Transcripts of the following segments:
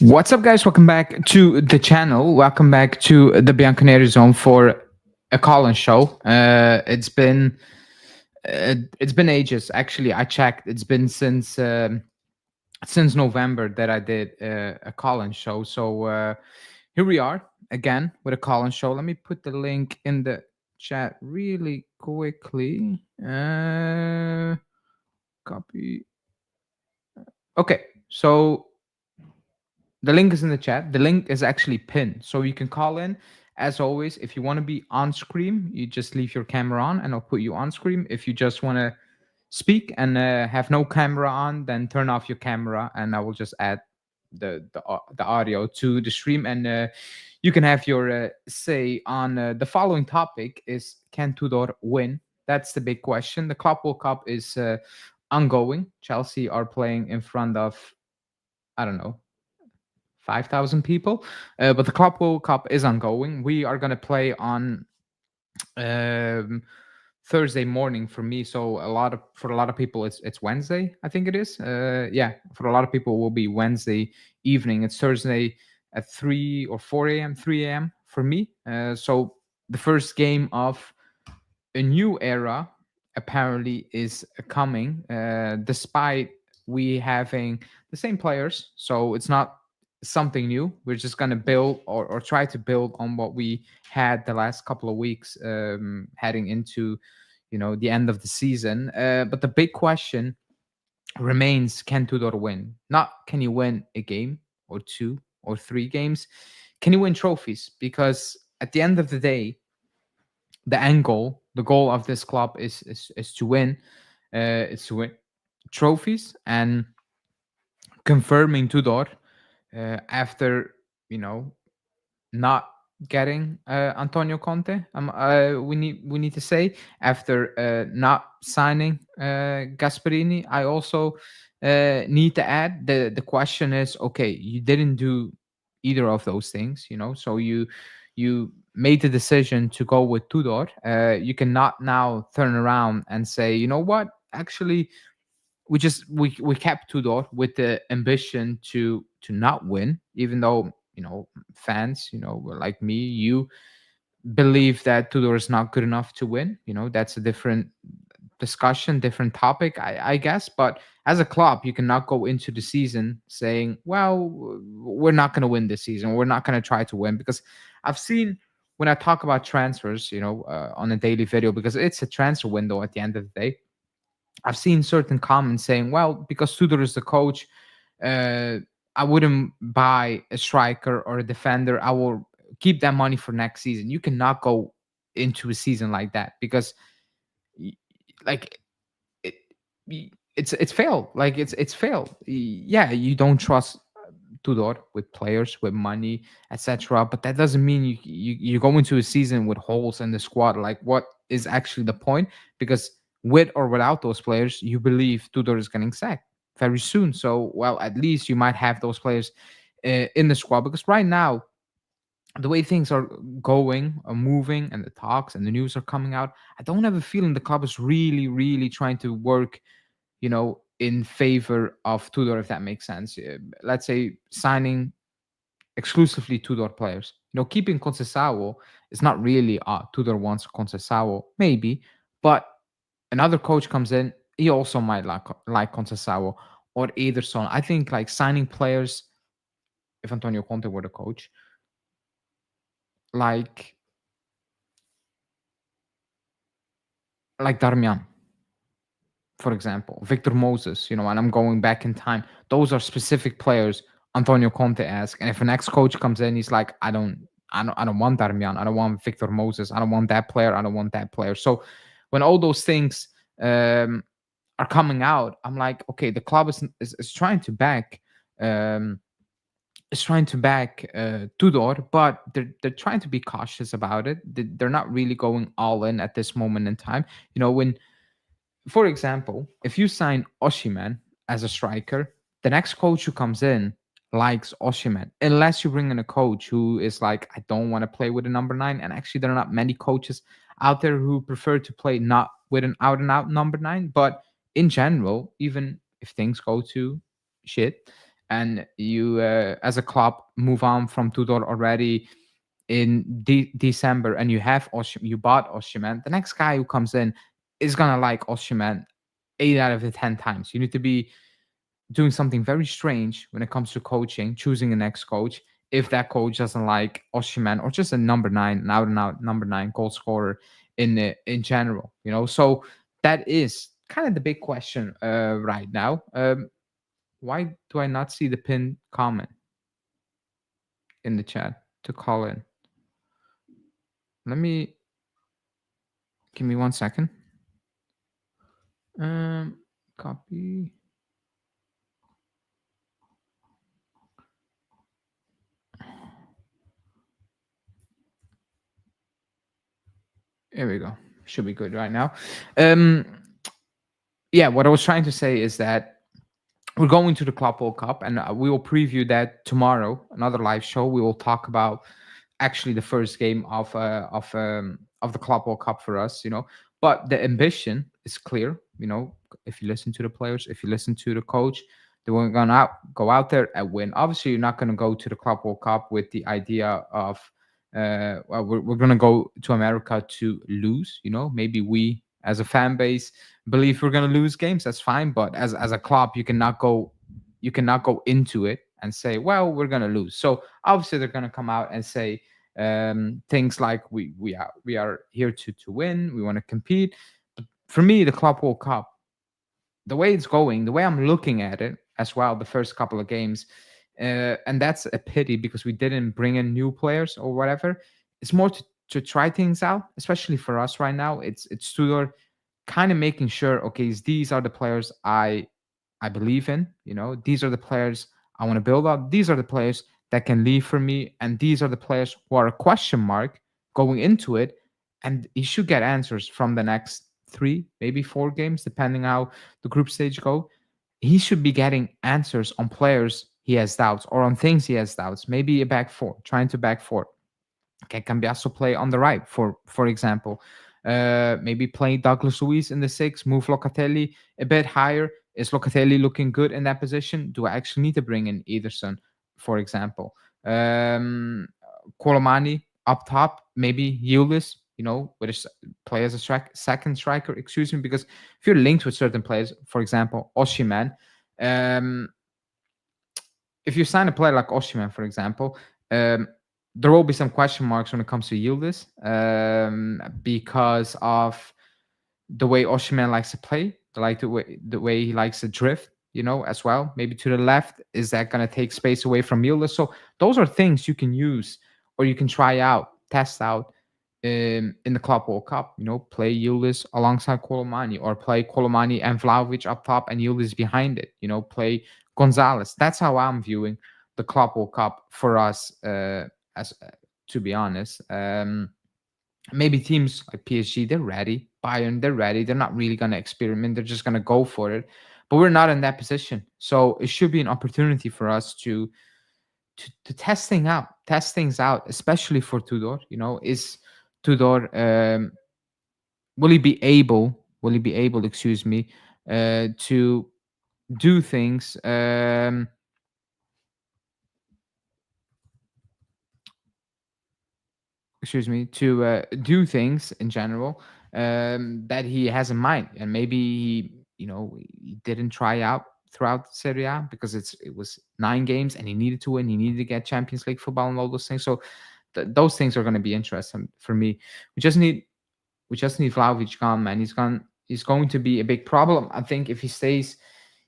What's up, guys? Welcome back to the channel. Welcome back to the Bianconeri zone for a call-in show. It's been ages. Actually, I checked. It's been since November that I did a call-in show. So here we are again with a call-in show. Let me put the link in the chat really quickly. Copy. Okay, so the link is in the chat. The link is actually pinned, so you can call in. As always, if you want to be on screen, you just leave your camera on, and I'll put you on screen. If you just want to speak and have no camera on, then turn off your camera, and I will just add the audio to the stream, and you can have your say on the following topic: is can Tudor win? That's the big question. The Club World Cup is ongoing. Chelsea are playing in front of, I don't know, 5,000 people. But the Club World Cup is ongoing. We are going to play on um, Thursday morning for me. So for a lot of people, it's Wednesday. I think it is. Yeah, for a lot of people, it will be Wednesday evening. It's Thursday at 3 or 4 a.m., 3 a.m. for me. So the first game of a new era apparently is coming, despite we having the same players. So it's not something new. We're just going to build or try to build on what we had the last couple of weeks, heading into the end of the season. But the big question remains, can Tudor win? Not can you win a game or two or three games. Can you win trophies? Because at the end of the day, the end goal, the goal of this club is to win. It's to win trophies, and confirming Tudor after not getting Antonio Conte. We need to say, after not signing Gasperini. I also need to add, the question is, okay, you didn't do either of those things, so you made the decision to go with Tudor. You cannot now turn around and say, you know what, actually we kept Tudor with the ambition to not win, even though fans, like me, you believe that Tudor is not good enough to win. That's a different discussion, different topic, I guess. But as a club, you cannot go into the season saying, well, we're not going to win this season, we're not going to try to win. Because I've seen, when I talk about transfers, on a daily video, because it's a transfer window at the end of the day, I've seen certain comments saying, well, because Tudor is the coach, uh, I wouldn't buy a striker or a defender. I will keep that money for next season. You cannot go into a season like that, because like it, it's failed. Like it's failed. Yeah, you don't trust Tudor with players, with money, etc. But that doesn't mean you go into a season with holes in the squad. Like, what is actually the point? Because with or without those players, you believe Tudor is getting sacked very soon. So, well, at least you might have those players in the squad. Because right now, the way things are going, are moving, and the talks and the news are coming out, I don't have a feeling the club is really, really trying to work, in favor of Tudor, if that makes sense. Let's say signing exclusively Tudor players. Keeping Conceição is not really, Tudor wants Conceição, maybe, but another coach comes in, he also might like Conceição or Ederson. I think, like, signing players, if Antonio Conte were the coach, like Darmian, for example, Victor Moses, and I'm going back in time. Those are specific players Antonio Conte asked. And if an ex-coach comes in, he's like, I don't want Darmian, I don't want Victor Moses, I don't want that player, I don't want that player. So when all those things are coming out, I'm like, okay, the club is trying to back Tudor, but they're trying to be cautious about it. They're not really going all in at this moment in time. When, for example, if you sign Osimhen as a striker, the next coach who comes in likes Osimhen, unless you bring in a coach who is like, I don't want to play with a number 9. And actually, there are not many coaches out there who prefer to play not with an out and out number 9. But in general, even if things go to shit, and you as a club move on from Tudor already in December, and you have you bought Osimhen, the next guy who comes in is gonna like Osimhen 8 out of the 10 times. You need to be doing something very strange when it comes to coaching, choosing the next coach. If that coach doesn't like Osimhen or just a number nine, an out and out number nine goal scorer in general, So that is kind of the big question right now. Why do I not see the pin comment in the chat to call in? Let me give me 1 second. Copy. There we go. Should be good right now. Um, yeah, what I was trying to say is that we're going to the Club World Cup, and we will preview that tomorrow. Another live show. We will talk about actually the first game of the Club World Cup for us. But the ambition is clear. If you listen to the players, if you listen to the coach, they want to go out there and win. Obviously, you're not going to go to the Club World Cup with the idea of well, we're going to go to America to lose. Maybe we as a fan base believe we're going to lose games. That's fine, but as a club, you cannot go into it and say, well, we're going to lose. So obviously, they're going to come out and say things like we are here to win. We want to compete. But for me, the Club World Cup, the way it's going, the way I'm looking at it as well, the first couple of games, and that's a pity because we didn't bring in new players or whatever. It's more to try things out, especially for us right now. It's Tudor kind of making sure, okay, these are the players I believe in. These are the players I want to build up. These are the players that can leave for me, and these are the players who are a question mark going into it. And he should get answers from the next 3, maybe 4 games, depending how the group stage go. He should be getting answers on players he has doubts or on things he has doubts. Maybe a back four, trying to back four. Can Cambiasso play on the right, for example? Maybe play Douglas Luiz in the six, move Locatelli a bit higher. Is Locatelli looking good in that position? Do I actually need to bring in Ederson, for example? Colomani up top, maybe Eulis, with play as a second striker, excuse me, because if you're linked with certain players, for example, Osimhen, um, if you sign a player like Osimhen, for example, there will be some question marks when it comes to Yildiz because of the way Osimhen likes to play, the way he likes to drift, as well. Maybe to the left, is that going to take space away from Yildiz? So those are things you can use or you can try out, test out in the Club World Cup. Play Yildiz alongside Colomani, or play Colomani and Vlahovic up top and Yildiz behind it. Play Gonzalez. That's how I'm viewing the Club World Cup for us. As To be honest, maybe teams like PSG, they're ready. Bayern, they're ready. They're not really going to experiment. They're just going to go for it. But we're not in that position, so it should be an opportunity for us to test things out, especially for Tudor. Is Tudor will he be able? Will he be able? Excuse me, to do things. Excuse me, to do things in general that he has in mind, and maybe he didn't try out throughout Serie A because it was 9 games and he needed to win. He needed to get Champions League football and all those things. So those things are going to be interesting for me. We just need Vlahovic gone, man. He's going to be a big problem. I think if he stays,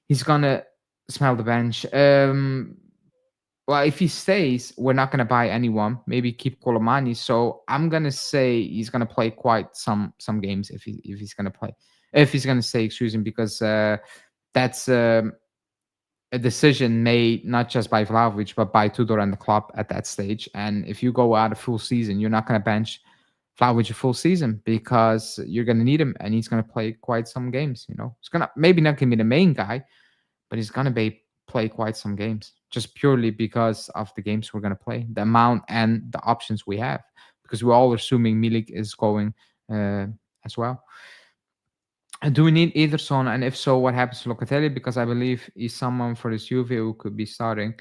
he's gonna smell the bench. Well, if he stays, we're not going to buy anyone. Maybe keep Colomani. So I'm going to say he's going to play quite some games if he's going to play. If he's going to stay, excuse me, because that's a decision made not just by Vlahovic, but by Tudor and the club at that stage. And if you go out a full season, you're not going to bench Vlahovic a full season because you're going to need him, and he's going to play quite some games. He's going to maybe not going to be the main guy, but he's going to play quite some games, just purely because of the games we're going to play, the amount and the options we have, because we're all assuming Milik is going as well. Do we need Ederson? And if so, what happens to Locatelli? Because I believe he's someone for this Juve who could be starting.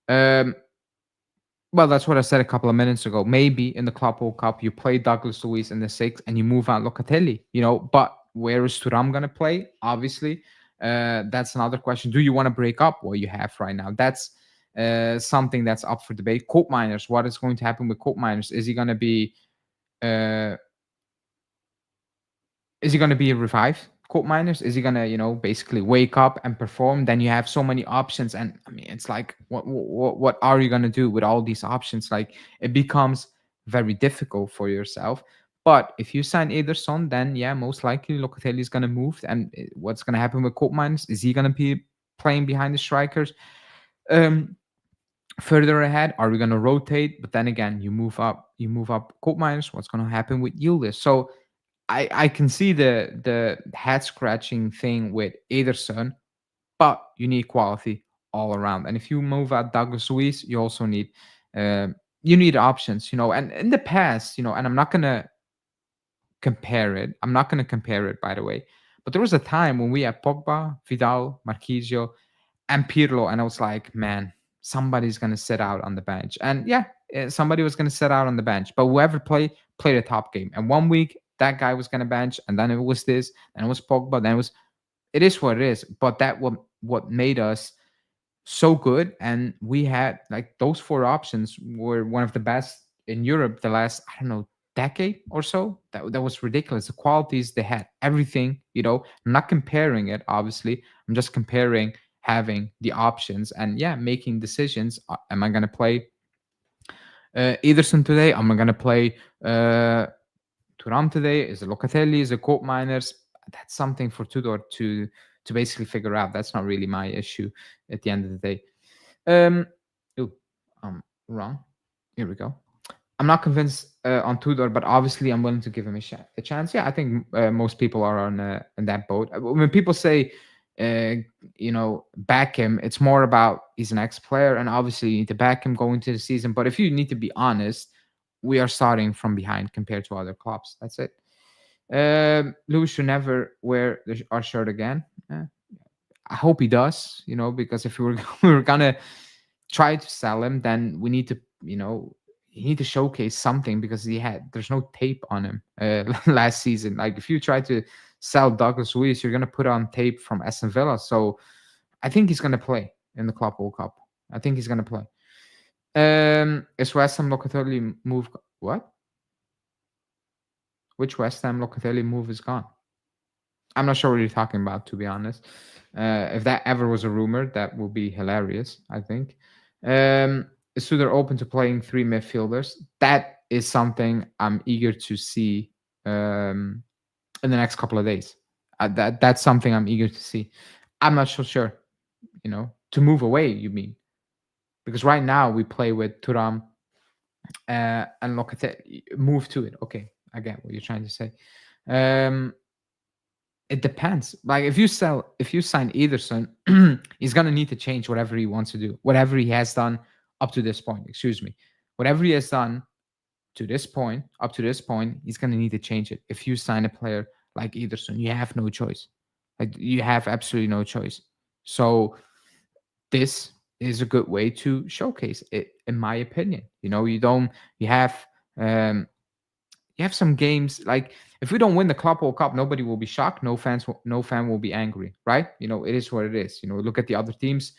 Um, well, that's what I said a couple of minutes ago. Maybe in the Club World Cup, you play Douglas Luiz in the sixth and you move out Locatelli, but where is Thuram going to play? Obviously, that's another question. Do you want to break up what you have right now? That's something that's up for debate. Colt Miners, what is going to happen with Colt Miners? Is he going to be uh, revived? Colt Miners? Is he gonna, basically wake up and perform? Then you have so many options, and I mean, it's like, what are you gonna do with all these options? Like, it becomes very difficult for yourself. But if you sign Ederson, then yeah, most likely Locatelli is gonna move. And what's gonna happen with Colt Miners? Is he gonna be playing behind the strikers? Um, Further ahead, are we gonna rotate? But then again, you move up Colt Miners. What's gonna happen with Yildiz? So I can see the head scratching thing with Ederson, but you need quality all around. And if you move out Douglas Luiz, you also need uh, options, And in the past, and I'm not gonna compare it. I'm not gonna compare it, by the way. But there was a time when we had Pogba, Vidal, Marquisio, and Pirlo, and I was like, man, somebody's gonna sit out on the bench. And yeah, somebody was gonna sit out on the bench. But whoever played a top game. And one week that guy was gonna bench, and then it was this, and it was Pogba, then it is what it is. But that what made us so good. And we had like those four options were one of the best in Europe the last, I don't know, decade or so. That was ridiculous. The qualities they had, everything, I'm not comparing it, obviously. I'm just comparing having the options and yeah, making decisions. Am I gonna play Ederson today? Am I gonna play Turam today? Is it Locatelli? Is it Colt Miners? That's something for Tudor to basically figure out. That's not really my issue at the end of the day. Um, ooh, I'm wrong. Here we go. I'm not convinced on Tudor, but obviously I'm willing to give him a chance. Yeah, I think most people are on in that boat. When people say, back him, it's more about he's an ex-player, and obviously you need to back him going into the season. But if you need to be honest, we are starting from behind compared to other clubs. That's it. Lewis should never wear our shirt again. I hope he does, because if we were gonna try to sell him, then we need to, you need to showcase something because there's no tape on him last season. Like if you try to sell Douglas Luiz, you're gonna put on tape from Aston Villa. So I think he's gonna play in the Club World Cup. I think he's gonna play. Is West Ham Locatelli move what? Which West Ham Locatelli move is gone? I'm not sure what you're talking about, to be honest. If that ever was a rumor, that would be hilarious, I think. Is Tudor open to playing three midfielders? That is something I'm eager to see in the next couple of days. That's something I'm eager to see. I'm not so sure, to move away, you mean? Because right now we play with Thuram and Locatelli. Move to it. Okay, I get what you're trying to say. It depends. Like if you sign Ederson, he's gonna need to change whatever he wants to do, whatever he has done up to this point. Excuse me, whatever he has done up to this point, he's gonna need to change it. If you sign a player like Ederson, you have no choice. Like you have absolutely no choice. So this is a good way to showcase it, in my opinion. You have um, you have some games like if we don't win the Club World Cup, nobody will be shocked. No fan will be angry, right? It is what it is. Look at the other teams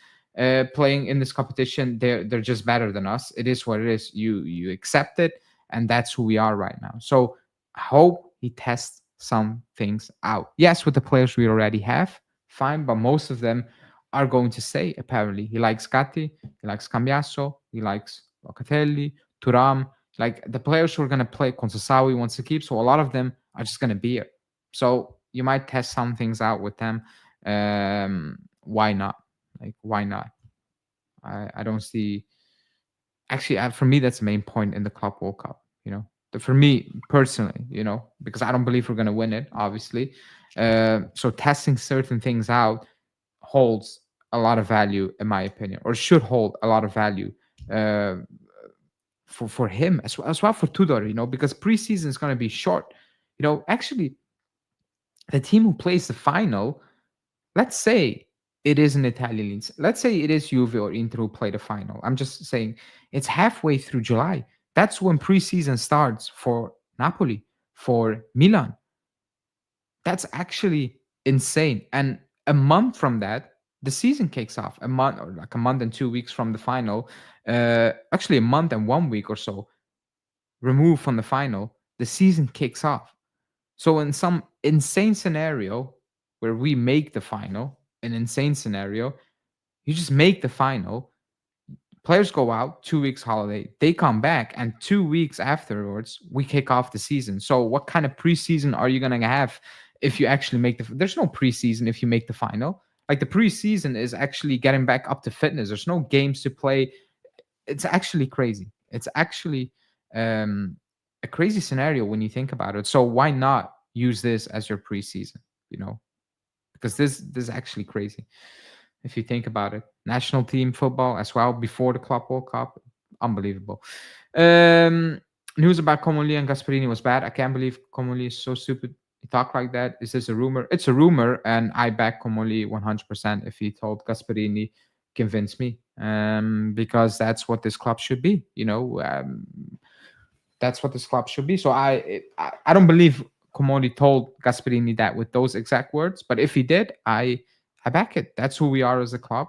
playing in this competition. They're just better than us. It is what it is. You accept it, and that's who we are right now. So I hope he tests some things out. Yes, with the players we already have, fine, but most of them are going to say apparently he likes Gatti, he likes Cambiaso, he likes Locatelli, Turam. Like the players who are going to play, Konsasawi wants to keep, so a lot of them are just going to be here. So you might test some things out with them. Why not? Like why not? I don't see. Actually, for me, that's the main point in the Club World Cup. For me personally, because I don't believe we're going to win it, obviously. So testing certain things out holds a lot of value, in my opinion, or should hold a lot of value. For him as well for Tudor, because preseason is going to be short. Actually, the team who plays the final, let's say it is an Italian league. Let's say it is Juve or Inter who play the final. I'm just saying it's halfway through July. That's when preseason starts for Napoli, for Milan. That's actually insane. And a month from that, the season kicks off. A month or like a month and 2 weeks from the final. Actually, a month and 1 week or so removed from the final, the season kicks off. So in some insane scenario where we make the final, an insane scenario, you just make the final. Players go out, 2 weeks holiday, they come back, and 2 weeks afterwards, we kick off the season. So what kind of preseason are you gonna have if you actually make the? There's no preseason if you make the final. Like the preseason is actually getting back up to fitness. There's no games to play. It's actually crazy. It's actually um, a crazy scenario when you think about it. So why not use this as your preseason? You know, because this is actually crazy if you think about it. National team football as well before the Club World Cup, unbelievable. Um, News about Comoli and Gasperini was bad. I can't believe Comoli is so stupid. He talk like that. Is this a rumor? It's a rumor, and I back Comoli 100% if he told Gasperini, convince me, because that's what this club should be. That's what this club should be. So I don't believe Comodi told Gasperini that with those exact words, but if he did, I back it. That's who we are as a club.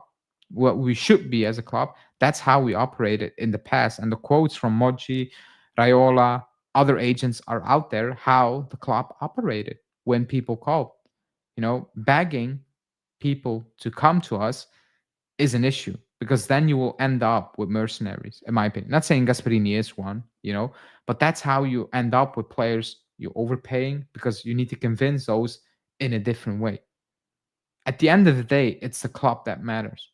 What we should be as a club. That's how we operated in the past. And the quotes from Moji, Raiola, other agents are out there how the club operated when people called. Begging people to come to us is an issue because then you will end up with mercenaries, in my opinion. Not saying Gasperini is one, but that's how you end up with players you're overpaying because you need to convince those in a different way. At the end of the day, it's the club that matters.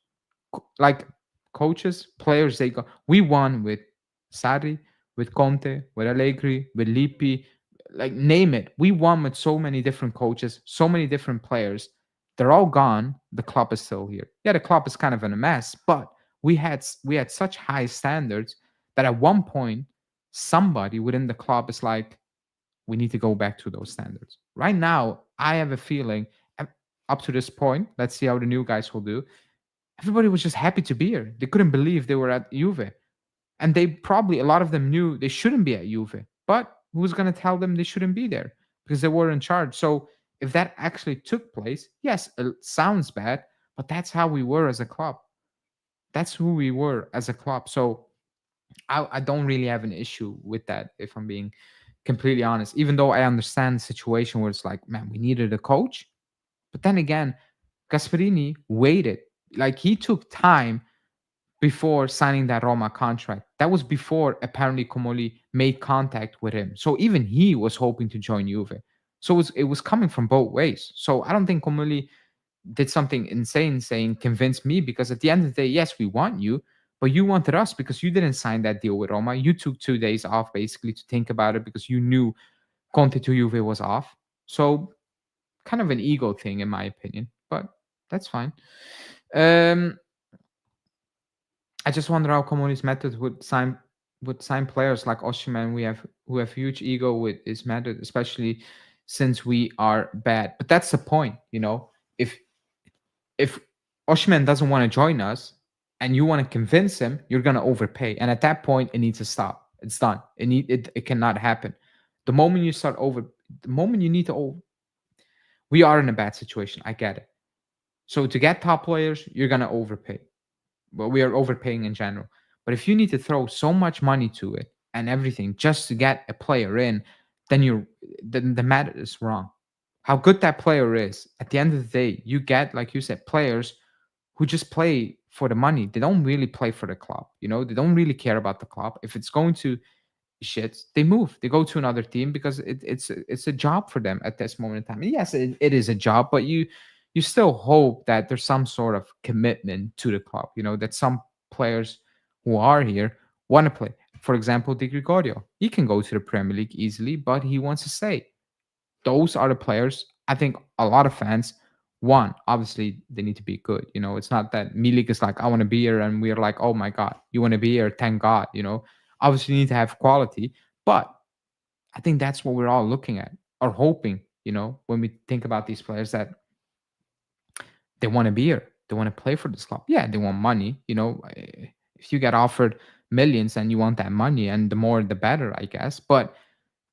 Like coaches, players, they go. We won with Sarri, with Conte, with Allegri, with Lippi, like name it. We won with so many different coaches, so many different players. They're all gone. The club is still here. Yeah, the club is kind of in a mess, but we had such high standards that at one point somebody within the club is like, we need to go back to those standards. Right now, I have a feeling up to this point, let's see how the new guys will do. Everybody was just happy to be here. They couldn't believe they were at Juve. And they probably, a lot of them knew they shouldn't be at Juve. But who's going to tell them they shouldn't be there? Because they were in charge. So if that actually took place, yes, it sounds bad, but that's how we were as a club. That's who we were as a club. So I don't really have an issue with that, if I'm being completely honest, even though I understand the situation where it's like, man, we needed a coach. But then again, Gasperini waited. Like he took time before signing that Roma contract. That was before apparently Comoli made contact with him. So even he was hoping to join Juve. So it was coming from both ways. So I don't think Comoli did something insane saying convince me, because at the end of the day, yes, we want you, but you wanted us because you didn't sign that deal with Roma. You took 2 days off basically to think about it because you knew Conte to Juve was off. So kind of an ego thing in my opinion, but that's fine. Um, I just wonder how Comoni's method would sign players like Osimhen. Who have huge ego with his method, especially since we are bad. But that's the point, If Osimhen doesn't want to join us, and you want to convince him, you're gonna overpay, and at that point, it needs to stop. It's done. It cannot happen. The moment you start the moment you need to we are in a bad situation. I get it. So to get top players, you're gonna overpay. Well, we are overpaying in general. But if you need to throw so much money to it and everything just to get a player in, then the matter is wrong. How good that player is, at the end of the day, you get, like you said, players who just play for the money. They don't really play for the club. They don't really care about the club. If it's going to shit, they move. They go to another team because it's a job for them at this moment in time. And yes, it is a job, but you still hope that there's some sort of commitment to the club. That some players who are here want to play. For example, Di Gregorio, he can go to the Premier League easily, but he wants to stay. Those are the players I think a lot of fans want. Obviously, they need to be good. It's not that Milik is like, I want to be here, and we're like, oh my God, you want to be here? Thank God. Obviously, you need to have quality, but I think that's what we're all looking at or hoping. when we think about these players that they want to be here, they want to play for this club. Yeah, they want money. If you get offered millions and you want that money, and the more the better, I guess. But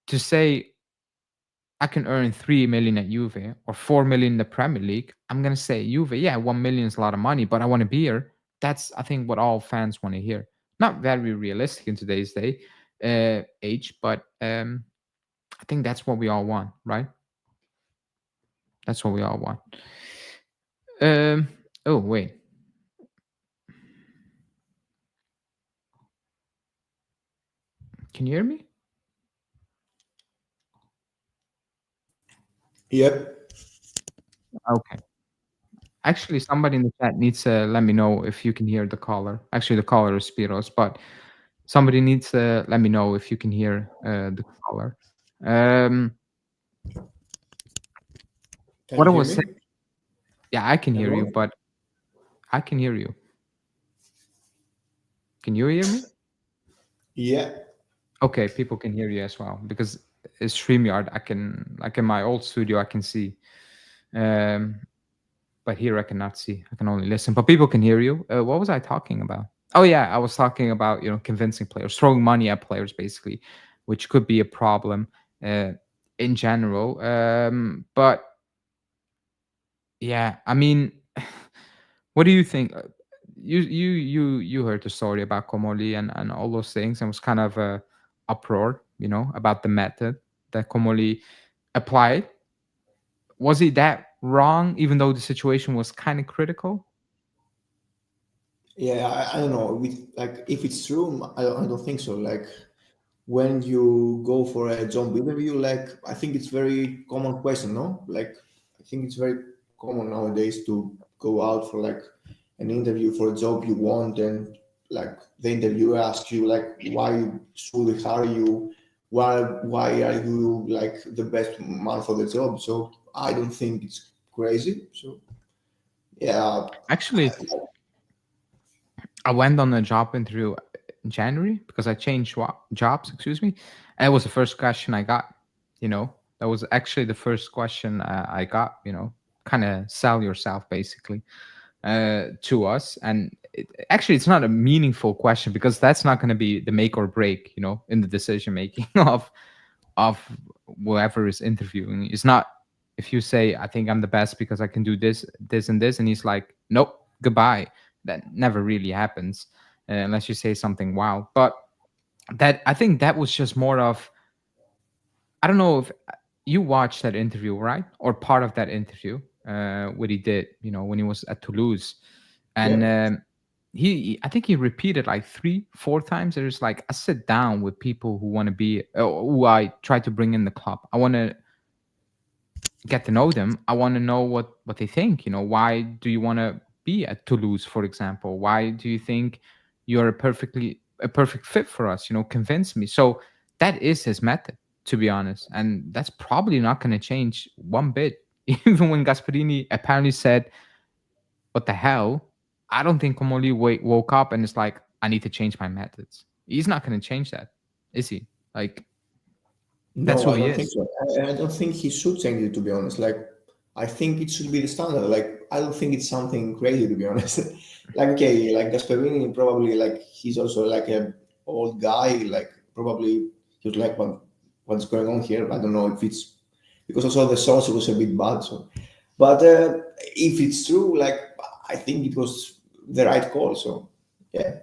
to say I can earn 3 million at Juve or 4 million in the Premier League, I'm gonna say Juve. Yeah, 1 million is a lot of money, but I want to be here. That's I think what all fans want to hear. Not very realistic in today's age, but I think that's what we all want, right? That's what we all want. Um. Oh wait, can you hear me? Yep. Okay. Actually, somebody in the chat needs to let me know if you can hear the caller. Actually, the caller is Speedos, but somebody needs to let me know if you can hear the caller. Um, Can what you I hear was saying, me? yeah, I can hear you, Hello? but I can hear you. Can you hear me? Yeah. Okay, people can hear you as well because it's StreamYard. I can, like in my old studio, I can see. Um, but here I cannot see. I can only listen. But people can hear you. What was I talking about? Oh yeah, I was talking about convincing players, throwing money at players, basically, which could be a problem in general. But yeah, I mean, what do you think? You heard the story about Komoli and all those things, and was kind of a uproar, about the method that Komoli applied. Was he that wrong, even though the situation was kind of critical? Yeah, I don't know. Like, if it's true, I don't think so. Like, when you go for a job interview, like, I think it's very common question, no? Like, I think it's very common nowadays to go out for like an interview for a job you want, and like the interviewer asks you like, why should we hire you? Why are you like the best man for the job? So I don't think it's crazy. So yeah, Actually, I went on a job interview in January because I changed jobs, excuse me. And it was the first question I got, that was actually the first question I got, kind of sell yourself basically to us. And actually, it's not a meaningful question because that's not going to be the make or break, in the decision making of whoever is interviewing. It's not if you say, I think I'm the best because I can do this, this, and this, and he's like, nope, goodbye. That never really happens unless you say something wow. But that I think that was just more of, I don't know if you watched that interview, right? Or part of that interview, what he did, when he was at Toulouse. And yeah. I think he repeated like 3 4 times. There's like, I sit down with people who want to be, who I try to bring in the club. I want to get to know them. I want to know what they think. Why do you want to be at Toulouse, for example? Why do you think you're a perfect fit for us? Convince me. So that is his method, to be honest, and that's probably not going to change one bit. Even when Gasperini apparently said, "What the hell?" I don't think Komoli woke up and it's like, "I need to change my methods." He's not going to change that, is he? Like, that's No, who I he don't think is. so. I don't think he should change it, to be honest. Like, I think it should be the standard. Like, I don't think it's something crazy, to be honest. Like, okay, like Gasperini, probably like he's also like a old guy. Like, probably he was like, what's going on here? I don't know if it's because also the source was a bit bad. So, but if it's true, like, I think it was the right call. So, yeah.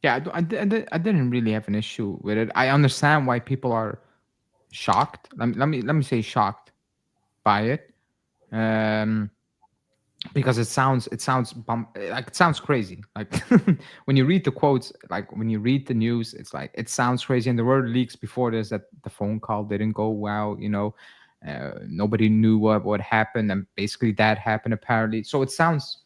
Yeah, I didn't really have an issue with it. I understand why people are shocked. Let me say shocked by it. Um, because like it sounds crazy. Like when you read the quotes, like when you read the news, it's like it sounds crazy. And there were leaks before this that the phone call didn't go well. Nobody knew what happened, and basically that happened apparently. So it sounds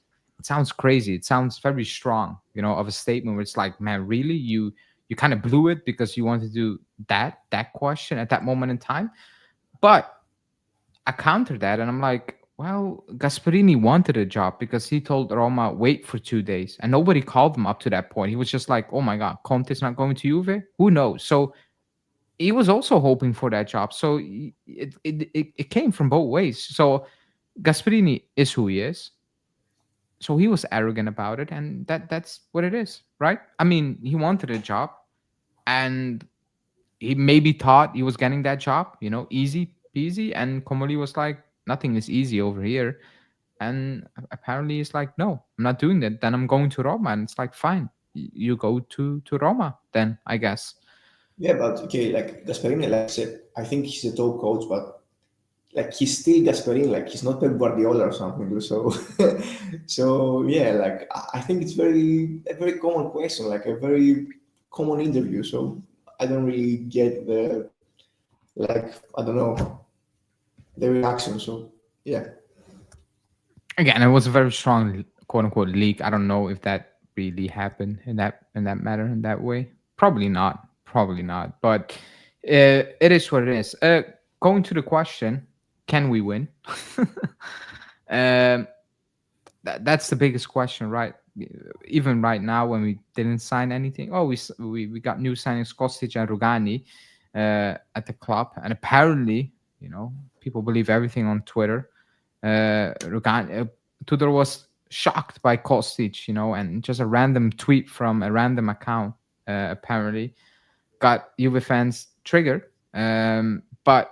crazy. It sounds very strong. Of a statement where it's like, man, really, you kind of blew it because you wanted to do that question at that moment in time. But I countered that and I'm like, well, Gasperini wanted a job because he told Roma wait for 2 days and nobody called him up to that point. He was just like, oh my God, Conte's not going to Juve? Who knows? So he was also hoping for that job. So it came from both ways. So Gasperini is who he is. So he was arrogant about it, and that's what it is, right? I mean, he wanted a job, and he maybe thought he was getting that job, easy peasy. And Komoli was like, nothing is easy over here. And apparently he's like, no, I'm not doing that. Then I'm going to Roma. And it's like, fine, you go to Roma then, I guess. Yeah, but okay, like Gasperini, like I said, I think he's a top coach, but like he's still Gasperini, like he's not Pep Guardiola or something. So, so yeah, like I think it's a very common question, like a very common interview. So I don't really get the like I don't know the reaction. So yeah, Again, it was a very strong quote unquote leak. I don't know if that really happened in that matter in that way. Probably not. Probably not. But it is what it is. Going to the question, can we win? um, that's the biggest question, right? Even right now, when we didn't sign anything, we got new signings, Kostic and Rugani, at the club, and apparently, people believe everything on Twitter. Rugani, Tudor was shocked by Kostic, and just a random tweet from a random account, apparently got Juve fans triggered. But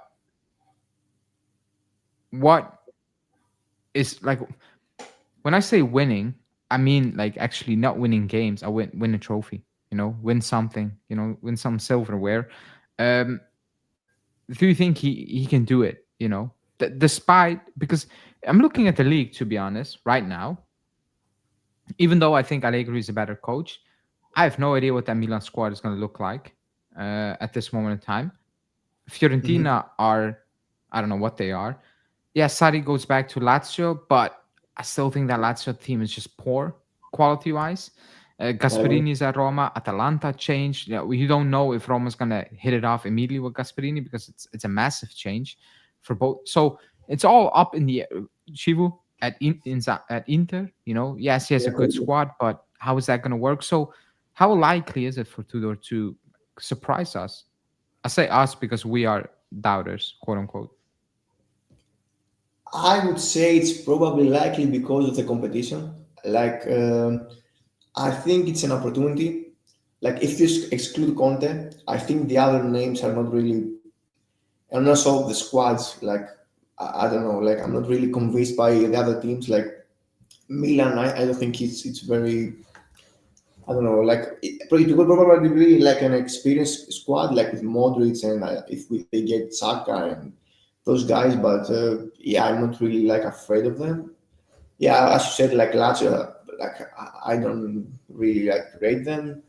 what is like when I say winning, I mean like actually not winning games. I win a trophy, win something, win some silverware. Um, do you think he can do it? Despite because I'm looking at the league to be honest right now. Even though I think Allegri is a better coach, I have no idea what that Milan squad is going to look like at this moment in time. hmm Fiorentina are, I don't know what they are. Yeah, Sari goes back to Lazio, but I still think that Lazio team is just poor quality wise. I agree. Gasperini is at Roma. Atalanta changed. You don't know if Roma's gonna hit it off immediately with Gasperini because it's a massive change for both. So it's all up in the air. Chivu at Inter, yes, he has a good Yeah. squad, but how is that gonna work? So how likely is it for Tudor to surprise us? I say us because we are doubters, quote unquote. I would say it's probably likely because of the competition. Like, I think it's an opportunity. Like, if you exclude Conte, I think the other names are not really, and also the squads. Like, I don't know. Like, I'm not really convinced by the other teams. Like Milan, I don't think it's very. I don't know. Like, it will probably be like an experienced squad, like with Modric and they get Saka and those guys. But yeah, I'm not really like afraid of them. Yeah, as you said, like Lazio, like I don't really like rate them.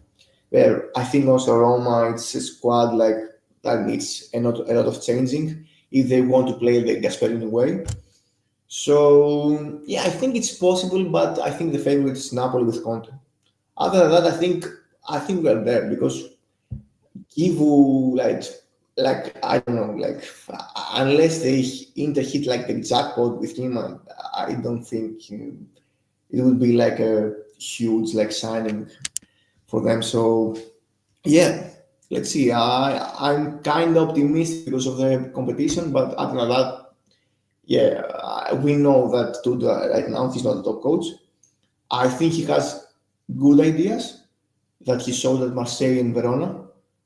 Where I think also Roma, it's a squad like that needs a lot of changing if they want to play the Gasperini way. So yeah, I think it's possible, but I think the favorite is Napoli with Conte. Other than that, I think we're there because Kivu like I don't know like unless they Inter hit like the jackpot with him, I don't think it would be like a huge like signing for them. So yeah, let's see. I'm kind of optimistic because of the competition, but other than that, yeah, we know that Tudor right now he's not a top coach. I think he has good ideas that he showed at Marseille and Verona.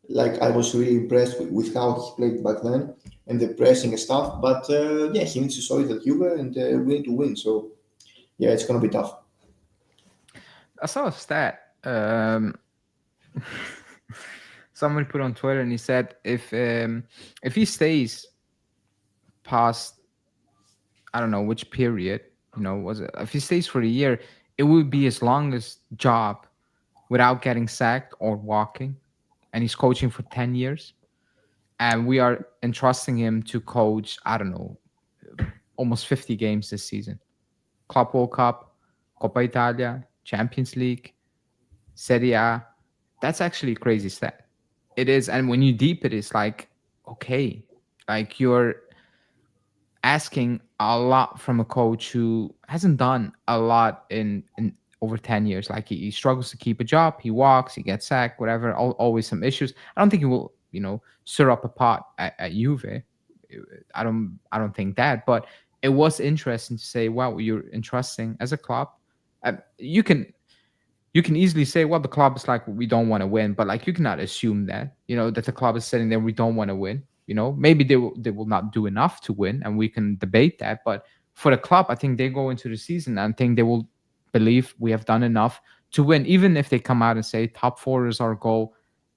Like I was really impressed with how he played back then and the pressing and stuff. But yeah, he needs to show it at Juve, and we need to win. So yeah, it's gonna be tough. I saw a stat. Someone put on Twitter and he said if he stays past I don't know which period, was it if he stays for a year, it would be his longest job without getting sacked or walking. And he's coaching for 10 years. And we are entrusting him to coach, I don't know, almost 50 games this season. Club World Cup, Coppa Italia, Champions League, Serie A. That's actually a crazy stat. It is. And when you deep it, it's like, okay, like you're asking a lot from a coach who hasn't done a lot in over 10 years. Like he struggles to keep a job. He walks, he gets sacked, whatever, always some issues. I don't think he will stir up a pot at Juve. I don't think that, but it was interesting to say, wow, you're entrusting as a club. You can easily say, well, the club is like, we don't want to win, but like you cannot assume that, that the club is sitting there, we don't want to win. Maybe they will not do enough to win, and we can debate that. But for the club, I think they go into the season and think they will believe we have done enough to win, even if they come out and say top four is our goal.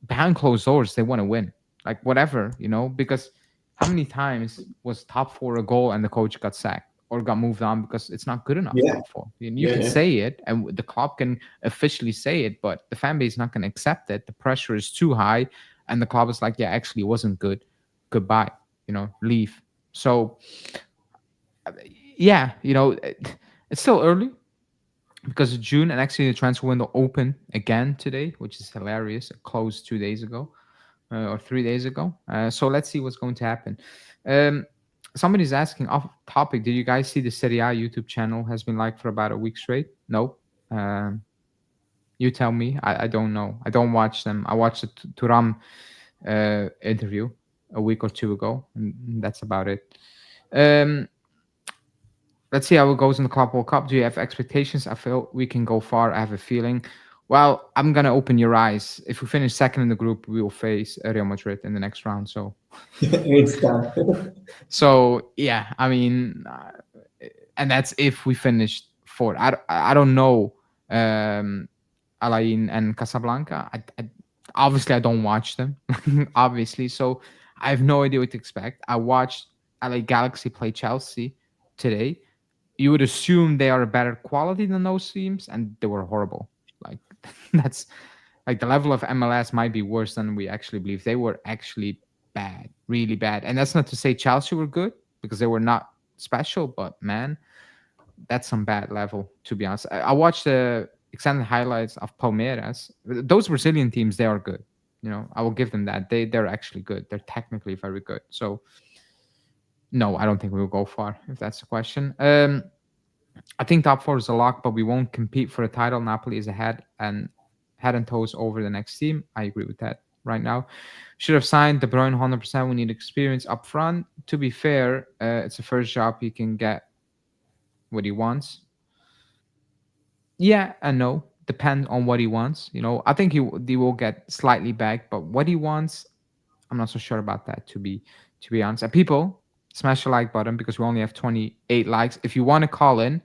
Behind closed doors, they want to win, like whatever, because how many times was top four a goal and the coach got sacked or got moved on because it's not good enough, Yeah, top four? And you yeah, can yeah. say it, and the club can officially say it, but the fan base is not going to accept it. The pressure is too high, and the club is like, yeah, actually, it wasn't good. Goodbye, leave. So, yeah, it's still early because of June, and actually the transfer window opened again today, which is hilarious. It closed 2 days ago or 3 days ago. So let's see what's going to happen. Um, Somebody's asking off topic. Did you guys see the Serie A YouTube channel has been like for about a week straight? No. You tell me. I don't know. I don't watch them. I watched the Turam interview a week or two ago, and that's about it. Um, let's see how it goes in the Club World Cup. Do you have expectations? I feel we can go far. I have a feeling. Well, I'm gonna open your eyes. If we finish second in the group, we will face Real Madrid in the next round. It's done. So yeah, I mean, and that's if we finish fourth. I don't know, Alain and Casablanca. Obviously I don't watch them, obviously. So I have no idea what to expect. I watched LA Galaxy play Chelsea today. You would assume they are a better quality than those teams, and they were horrible. Like that's like the level of MLS might be worse than we actually believe. They were actually bad, really bad. And that's not to say Chelsea were good, because they were not special, but man, that's some bad level, to be honest. I watched the extended highlights of Palmeiras. Those Brazilian teams, they are good. I will give them that. They're actually good. They're technically very good. So no, I don't think we will go far, if that's the question. I think top four is a lock, but we won't compete for the title. Napoli is ahead and toes over the next team. I agree with that right now. Should have signed De Bruyne 100%. We need experience up front. To be fair, it's the first job he can get what he wants. Yeah and no. Depends on what he wants. I think he will get slightly back, but what he wants, I'm not so sure about that, to be honest. And people, smash the like button because we only have 28 likes. If you want to call in,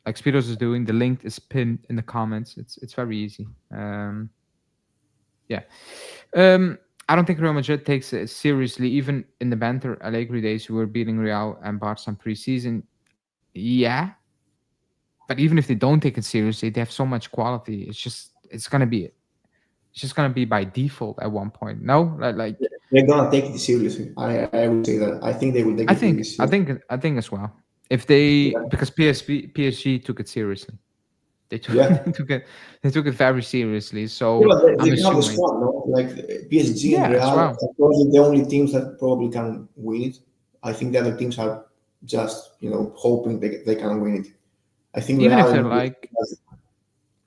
like Speedos is doing, the link is pinned in the comments. It's very easy. Yeah. I don't think Real Madrid takes it seriously. Even in the banter Allegri days, we were beating Real and Barca in preseason. Yeah. But even if they don't take it seriously, they have so much quality. It's just gonna be by default at one point. No, like They're gonna take it seriously. I would say that. I think they will take I it really think I seriously. think I think as well. If they Yeah, because PSG took it seriously. They took yeah. they took it very seriously. Yeah, So but I'm they have a assuming, squad, no? Like PSG and yeah, Real as are well. probably the only teams that probably can win it. I think the other teams are just hoping they can win it. I think Even Real if they're and like,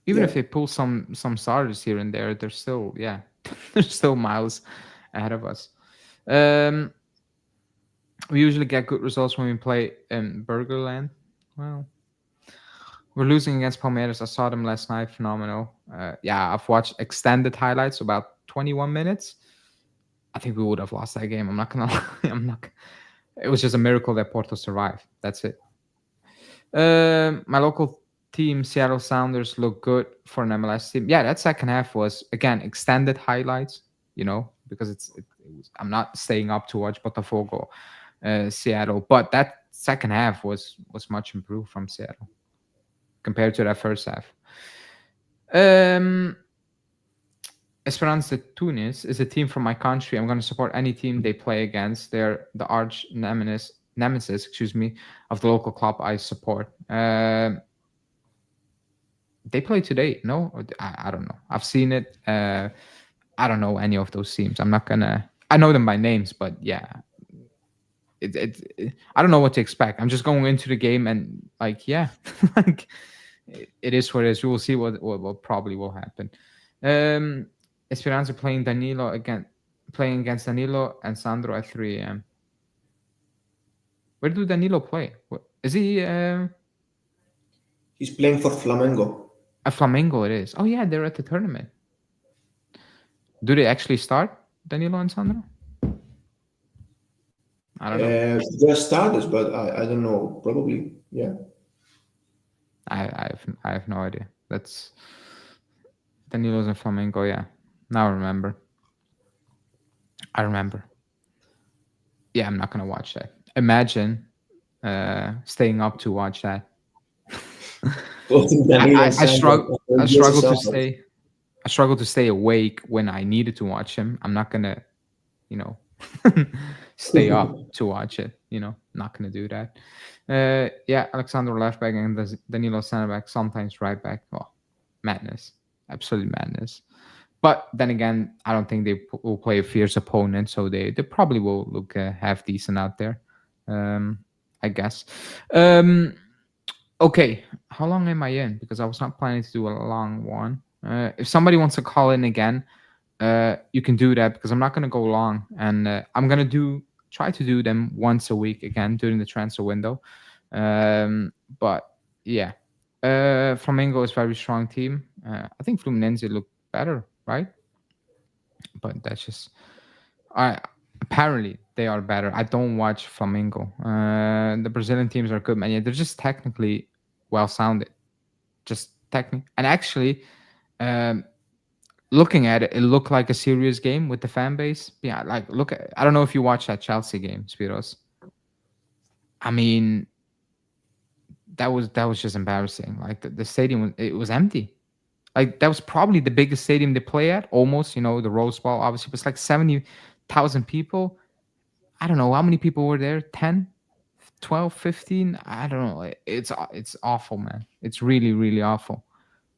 even yeah, if they pull some starters here and there, they're still, yeah, they're still miles ahead of us. Um, we usually get good results when we play in Burgerland. Well, we're losing against Palmeiras. I saw them last night. Phenomenal. Yeah, I've watched extended highlights, about 21 minutes. I think we would have lost that game. I'm not gonna lie. I'm not. It was just a miracle that Porto survived. That's it. My local team, Seattle Sounders, look good for an MLS team. Yeah, that second half was again extended highlights. Because I'm not staying up to watch Botafogo, Seattle, but that second half was much improved from Seattle compared to that first half. Um, Esperance de Tunis is a team from my country. I'm going to support any team they play against. They're the arch nemesis, of the local club I support. They play today. No, I don't know. I've seen it. I don't know any of those teams. I'm not gonna. I know them by names, but yeah, I don't know what to expect. I'm just going into the game and like, yeah, like it is what it is. We will see what probably will happen. Esperanza playing Danilo again. playing against Danilo and Sandro at 3 a.m. Where do Danilo play? Is he He's playing for Flamengo. a Flamengo? It is. Oh yeah, they're at the tournament. Do they actually start Danilo and Sandro? I don't know. They're starters, but I don't know. Probably, yeah. I have no idea. That's Danilo's in Flamengo. Yeah, now I remember. Yeah, I'm not gonna watch that. Imagine staying up to watch that. Both Danilo and I Sandro. struggle to stay. I struggle to stay awake when I needed to watch him. I'm not gonna, you know, stay up to watch it. Not gonna do that. Yeah, Alexander left back and Danilo center back, sometimes right back. Oh, madness, absolute madness. But then again, I don't think they will play a fierce opponent, so they probably will look half decent out there. I guess. Okay, how long am I in? Because I was not planning to do a long one. If somebody wants to call in again, you can do that because I'm not going to go long, and I'm going to try to do them once a week again during the transfer window. But yeah, Flamengo is a very strong team. I think Fluminense look better, right? But that's just apparently they are better. I don't watch Flamengo. The Brazilian teams are good, man. Yeah, they're just technically well sounded. Just technically, and actually, looking at it, it looked like a serious game with the fan base. Yeah, like I don't know if you watched that Chelsea game, Speedos. I mean, that was just embarrassing. Like the stadium was empty. Like that was probably the biggest stadium they play at. Almost, the Rose Bowl. Obviously, it was like 70,000 people. I don't know how many people were there. 10, 12, 15. I don't know. It's awful, man. It's really, really awful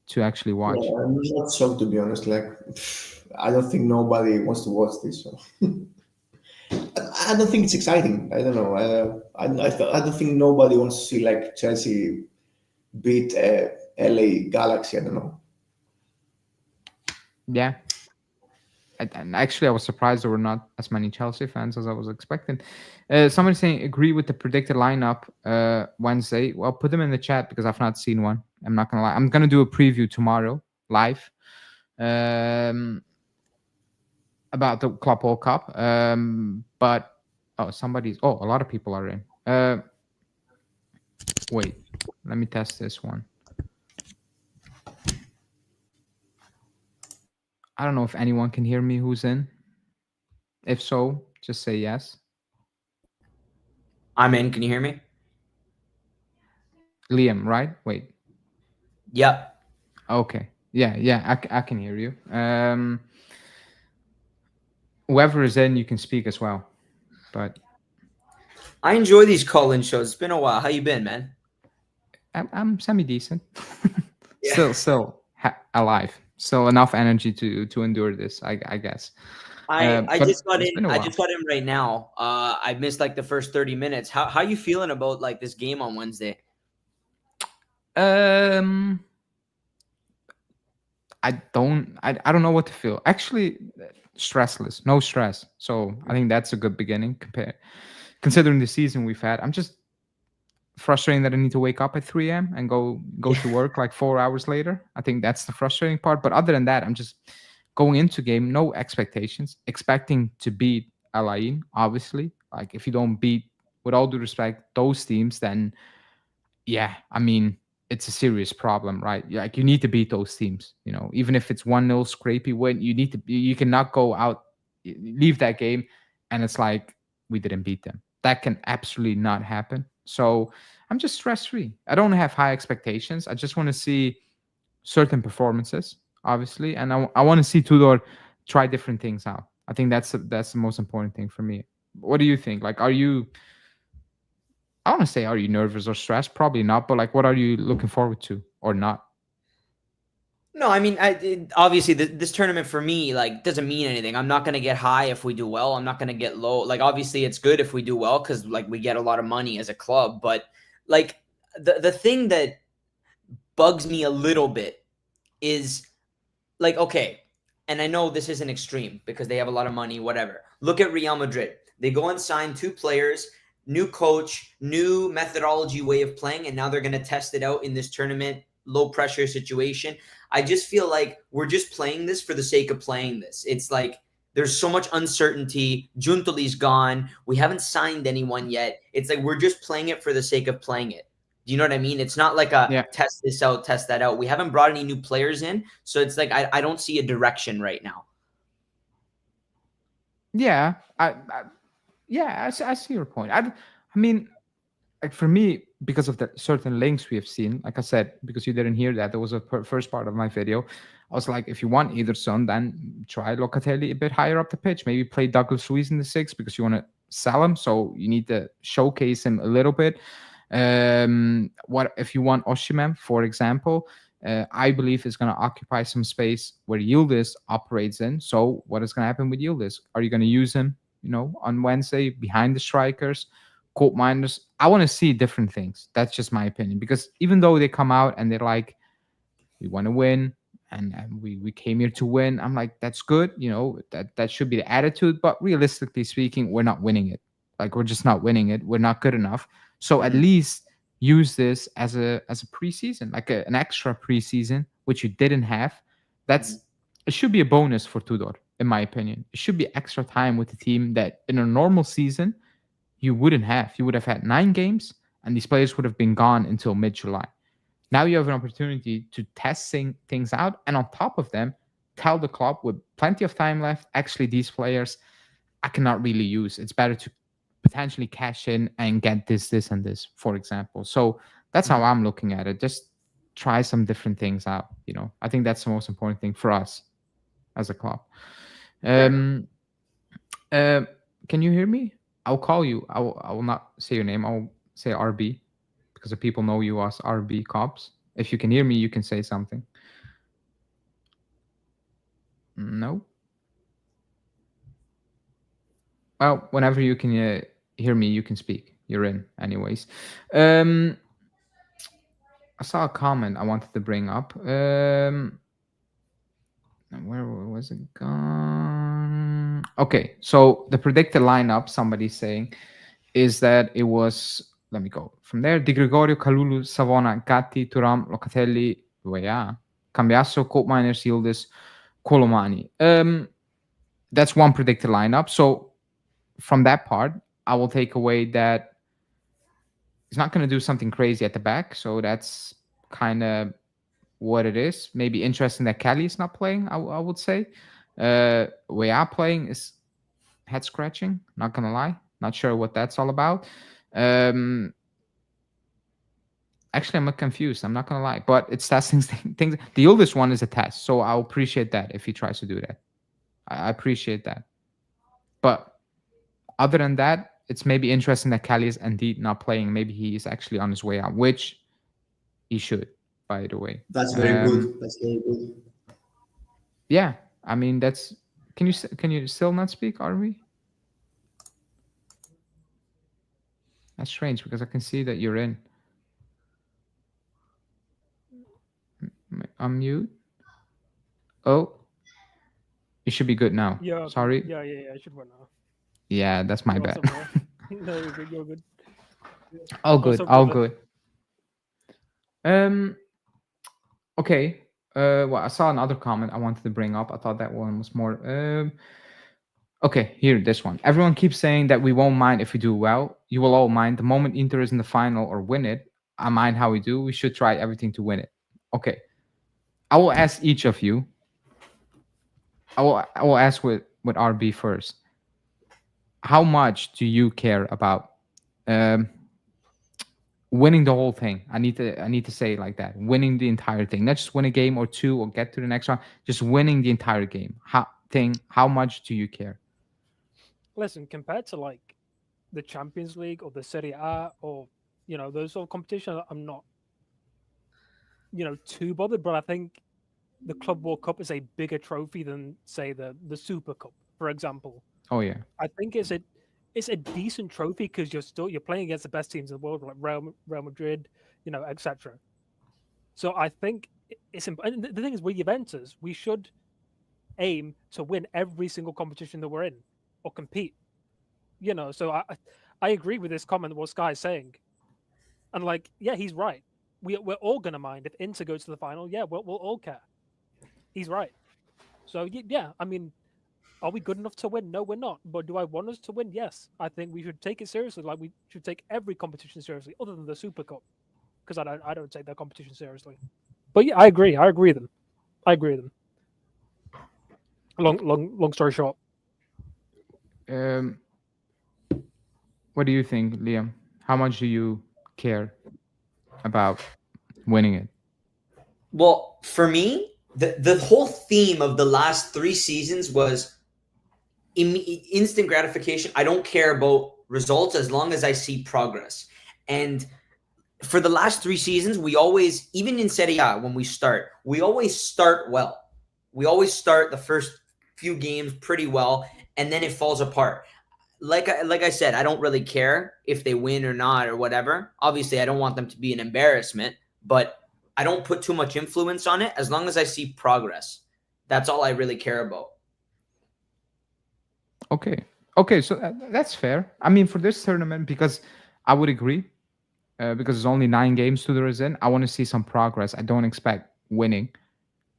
to actually watch. Yeah, I'm not shocked, to be honest. Like, I don't think nobody wants to watch this. So. I don't think it's exciting. I don't know. I don't think nobody wants to see like Chelsea beat LA Galaxy. I don't know. Yeah. And actually, I was surprised there were not as many Chelsea fans as I was expecting. Somebody saying agree with the predicted lineup Wednesday. Well, put them in the chat because I've not seen one. I'm not gonna lie. I'm gonna do a preview tomorrow live about the Club World Cup. But a lot of people are in. Wait, let me test this one. I don't know if anyone can hear me who's in. If so, just say yes. I'm in. Can you hear me? Liam, right? Wait. Yep. Okay. Yeah. I can hear you. Whoever is in, you can speak as well. But I enjoy these call-in shows. It's been a while. How you been, man? I'm semi-decent. Still alive. Still enough energy to endure this, I guess. I just got in. I just got in right now. I missed like the first 30 minutes. How you feeling about like this game on Wednesday? I don't know what to feel. Actually, stressless, no stress. So I think that's a good beginning considering the season we've had. I'm just frustrating that I need to wake up at 3 a.m. and go to work like 4 hours later. I think that's the frustrating part. But other than that, I'm just going into game, no expectations, expecting to beat Al Ain, obviously. Like if you don't beat, with all due respect, those teams, then yeah, I mean, it's a serious problem, right? Like you need to beat those teams, even if it's 1-0 scrapey win, you cannot go out, leave that game, and it's like we didn't beat them. That can absolutely not happen. So I'm just stress-free. I don't have high expectations. I just want to see certain performances, obviously, and I want to see Tudor try different things out. I think that's the most important thing for me. What do you think? Like, I want to say, are you nervous or stressed? Probably not, but like, what are you looking forward to or not? No, I mean, obviously this tournament for me, like, doesn't mean anything. I'm not going to get high if we do well. I'm not going to get low. Like, obviously it's good if we do well because like we get a lot of money as a club. But like the thing that bugs me a little bit is like, okay, and I know this isn't extreme because they have a lot of money, whatever. Look at Real Madrid. They go and sign 2 players, new coach, new methodology way of playing, and now they're going to test it out in this tournament, low pressure situation. I just feel like we're just playing this for the sake of playing this. It's like there's so much uncertainty. Giuntoli's gone. We haven't signed anyone yet. It's like we're just playing it for the sake of playing it. Do you know what I mean? It's not like a test this out, test that out. We haven't brought any new players in. So it's like I don't see a direction right now. Yeah, I see your point. I mean, like for me, because of the certain links we have seen, like I said, because you didn't hear that, there was a first part of my video. I was like, if you want either son, then try Locatelli a bit higher up the pitch. Maybe play Douglas Luiz in the 6 because you want to sell him, so you need to showcase him a little bit. What if you want Osimhen, for example? I believe is going to occupy some space where Yildiz operates in. So what is going to happen with Yildiz? Are you going to use him, on Wednesday behind the strikers? Colt Miners, I want to see different things. That's just my opinion. Because even though they come out and they're like, we want to win and we came here to win, I'm like, that's good. That should be the attitude. But realistically speaking, we're not winning it. Like, we're just not winning it. We're not good enough. So at least use this as a preseason, like an extra preseason, which you didn't have. It should be a bonus for Tudor, in my opinion. It should be extra time with the team that in a normal season you wouldn't have. You would have had 9 games, and these players would have been gone until mid-July. Now you have an opportunity to test things out, and on top of them, tell the club with plenty of time left, actually, these players I cannot really use. It's better to potentially cash in and get this, and this, for example. So that's how I'm looking at it. Just try some different things out. I think that's the most important thing for us as a club. Can you hear me? I'll call you. I will not say your name. I'll say RB because the people know you as RB Cops. If you can hear me, you can say something. No? Well, whenever you can hear me, you can speak. You're in, anyways. I saw a comment I wanted to bring up. Where was it gone? Okay, so the predicted lineup, somebody's saying, is that it was, let me go from there, Di Gregorio, Kalulu, Savona, Gatti, Thuram, Locatelli, Weah, Cambiasso, Colt Miners, Yildiz, Colomani. That's one predicted lineup. So from that part, I will take away that he's not going to do something crazy at the back. So that's kind of what it is. Maybe interesting that Kelly is not playing, I would say. Weah playing is head scratching, not going to lie. Not sure what that's all about. Actually, I'm confused. I'm not going to lie. But it's testing things. The oldest one is a test. So I'll appreciate that if he tries to do that. I appreciate that. But other than that, it's maybe interesting that Kelly is indeed not playing. Maybe he is actually on his way out, which he should, by the way. That's very good. That's very good. Yeah. I mean, that's... Can you still not speak, Arvi? That's strange because I can see that you're in. Unmute. Oh, you should be good now. Yeah. Sorry. Yeah. I should run now. Yeah, that's my bad. No, you're good. You're good. All good. All good. Okay. Well, I saw another comment I wanted to bring up. I thought that one was more. Okay, here, this one. Everyone keeps saying that we won't mind if we do well. You will all mind. The moment Inter is in the final or win it, I mind how we do. We should try everything to win it. Okay. I will ask each of you. I will ask with RB first. How much do you care about winning the whole thing? I need to say it like that. Winning the entire thing. Not just win a game or two or get to the next round. Just winning the entire game. How much do you care? Listen, compared to like the Champions League or the Serie A or those sort of competitions, I'm not too bothered. But I think the Club World Cup is a bigger trophy than, say, the Super Cup, for example. Oh yeah. I think it's a decent trophy because you're playing against the best teams in the world, like Real Madrid, etc. So I think it's important. The thing is, with Juventus, we should aim to win every single competition that we're in or compete. You know, so I agree with this comment what Sky's saying, and like, yeah, he's right. We're all gonna mind if Inter goes to the final. Yeah, we'll all care. He's right. So yeah, I mean, are we good enough to win? No, we're not. But do I want us to win? Yes. I think we should take it seriously. Like we should take every competition seriously, other than the Super Cup, because I don't take that competition seriously. But yeah, I agree. I agree with them. I agree with them. Long story short. What do you think, Liam? How much do you care about winning it? Well, for me, the whole theme of the last 3 seasons was instant gratification. I don't care about results as long as I see progress. And for the last 3 seasons, we always, even in Serie A, when we always start well. We always start the first few games pretty well, and then it falls apart. Like I said, I don't really care if they win or not or whatever. Obviously, I don't want them to be an embarrassment, but I don't put too much influence on it as long as I see progress. That's all I really care about. Okay, so that's fair. I mean, for this tournament, because I would agree, because it's only 9 games Tudor is in, I want to see some progress. I don't expect winning,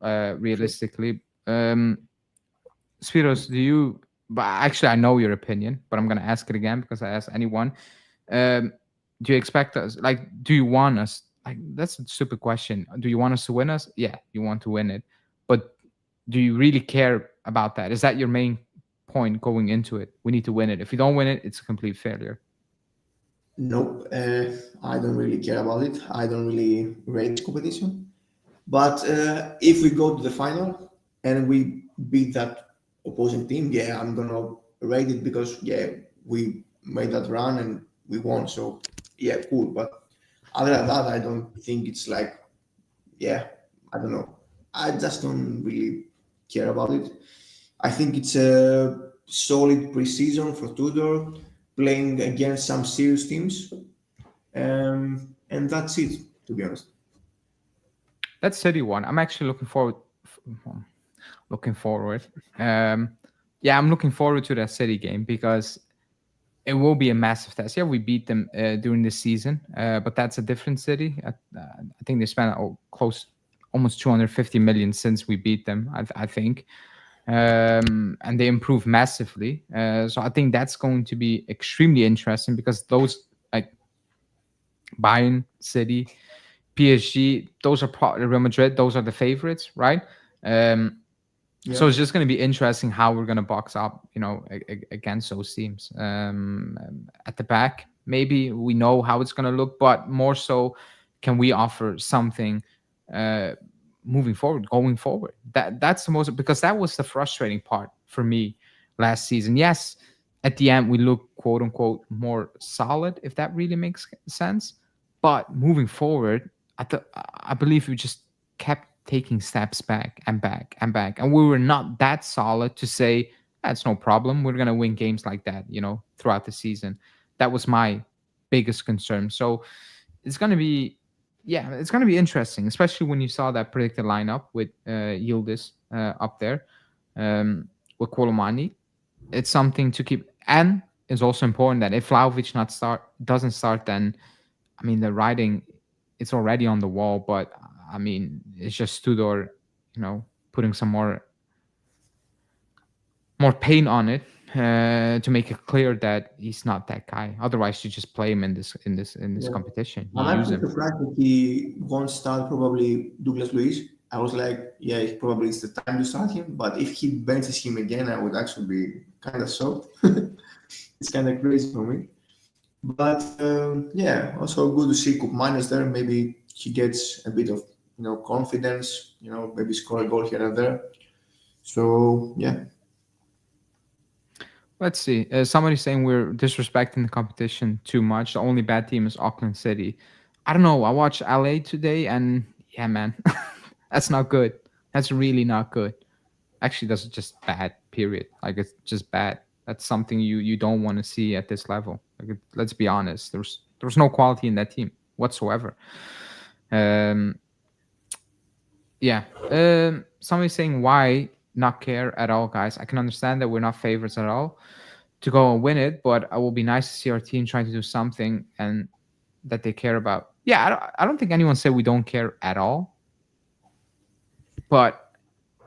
realistically. Speedos, do you? But actually, I know your opinion, but I'm gonna ask it again because I asked anyone. Do you expect us? Like, do you want us? Like, that's a stupid question. Do you want us to win us? Yeah, you want to win it, but do you really care about that? Is that your main point going into it? We need to win it. If you don't win it, it's a complete failure. Nope, I don't really care about it. I don't really rate this competition. But if we go to the final and we beat that opposing team, yeah, I'm gonna rate it because yeah, we made that run and we won. So yeah, cool. But other than that, I don't think it's like, yeah, I don't know. I just don't really care about it. I think it's a solid preseason for Tudor, playing against some serious teams, and that's it. To be honest. That's City one. I'm actually looking forward. Looking forward. Yeah, I'm looking forward to that City game because it will be a massive test. Yeah, we beat them during the season, but that's a different City. I think they spent almost 250 million since we beat them. I think, and they improved massively. So I think that's going to be extremely interesting because those like Bayern, City, PSG, those are Real Madrid. Those are the favorites, right? So it's just going to be interesting how we're going to box up, against those teams. At the back, maybe we know how it's going to look, but more so, can we offer something moving forward, going forward? That's the most, because that was the frustrating part for me last season. Yes, at the end we look quote unquote more solid, if that really makes sense. But moving forward, I believe we just kept taking steps back and back and back, and we were not that solid to say that's no problem, we're going to win games like that throughout the season. That was my biggest concern. So it's going to be interesting, especially when you saw that predicted lineup with Yildiz up there, with Kolomani. It's something to keep, and it's also important that if Vlahovic doesn't start, then I mean the writing, it's already on the wall. But I mean, it's just Tudor, putting some more paint on it to make it clear that he's not that guy. Otherwise, you just play him in this competition. I'm actually surprised that he won't start probably Douglas Luiz. I was like, yeah, it's probably the time to start him. But if he benches him again, I would actually be kind of shocked. It's kind of crazy for me. But yeah, also good to see Koopmeiners there. Maybe he gets a bit of confidence. Maybe score a goal here and there. So yeah. Let's see. Somebody's saying we're disrespecting the competition too much. The only bad team is Auckland City. I don't know. I watched LA today, and yeah, man, that's not good. That's really not good. Actually, that's just bad. Period. Like, it's just bad. That's something you don't want to see at this level. Like, let's be honest. There's no quality in that team whatsoever. Yeah. Somebody's saying why not care at all, guys. I can understand that we're not favorites at all to go and win it, but it will be nice to see our team trying to do something and that they care about. Yeah, I don't think anyone said we don't care at all, but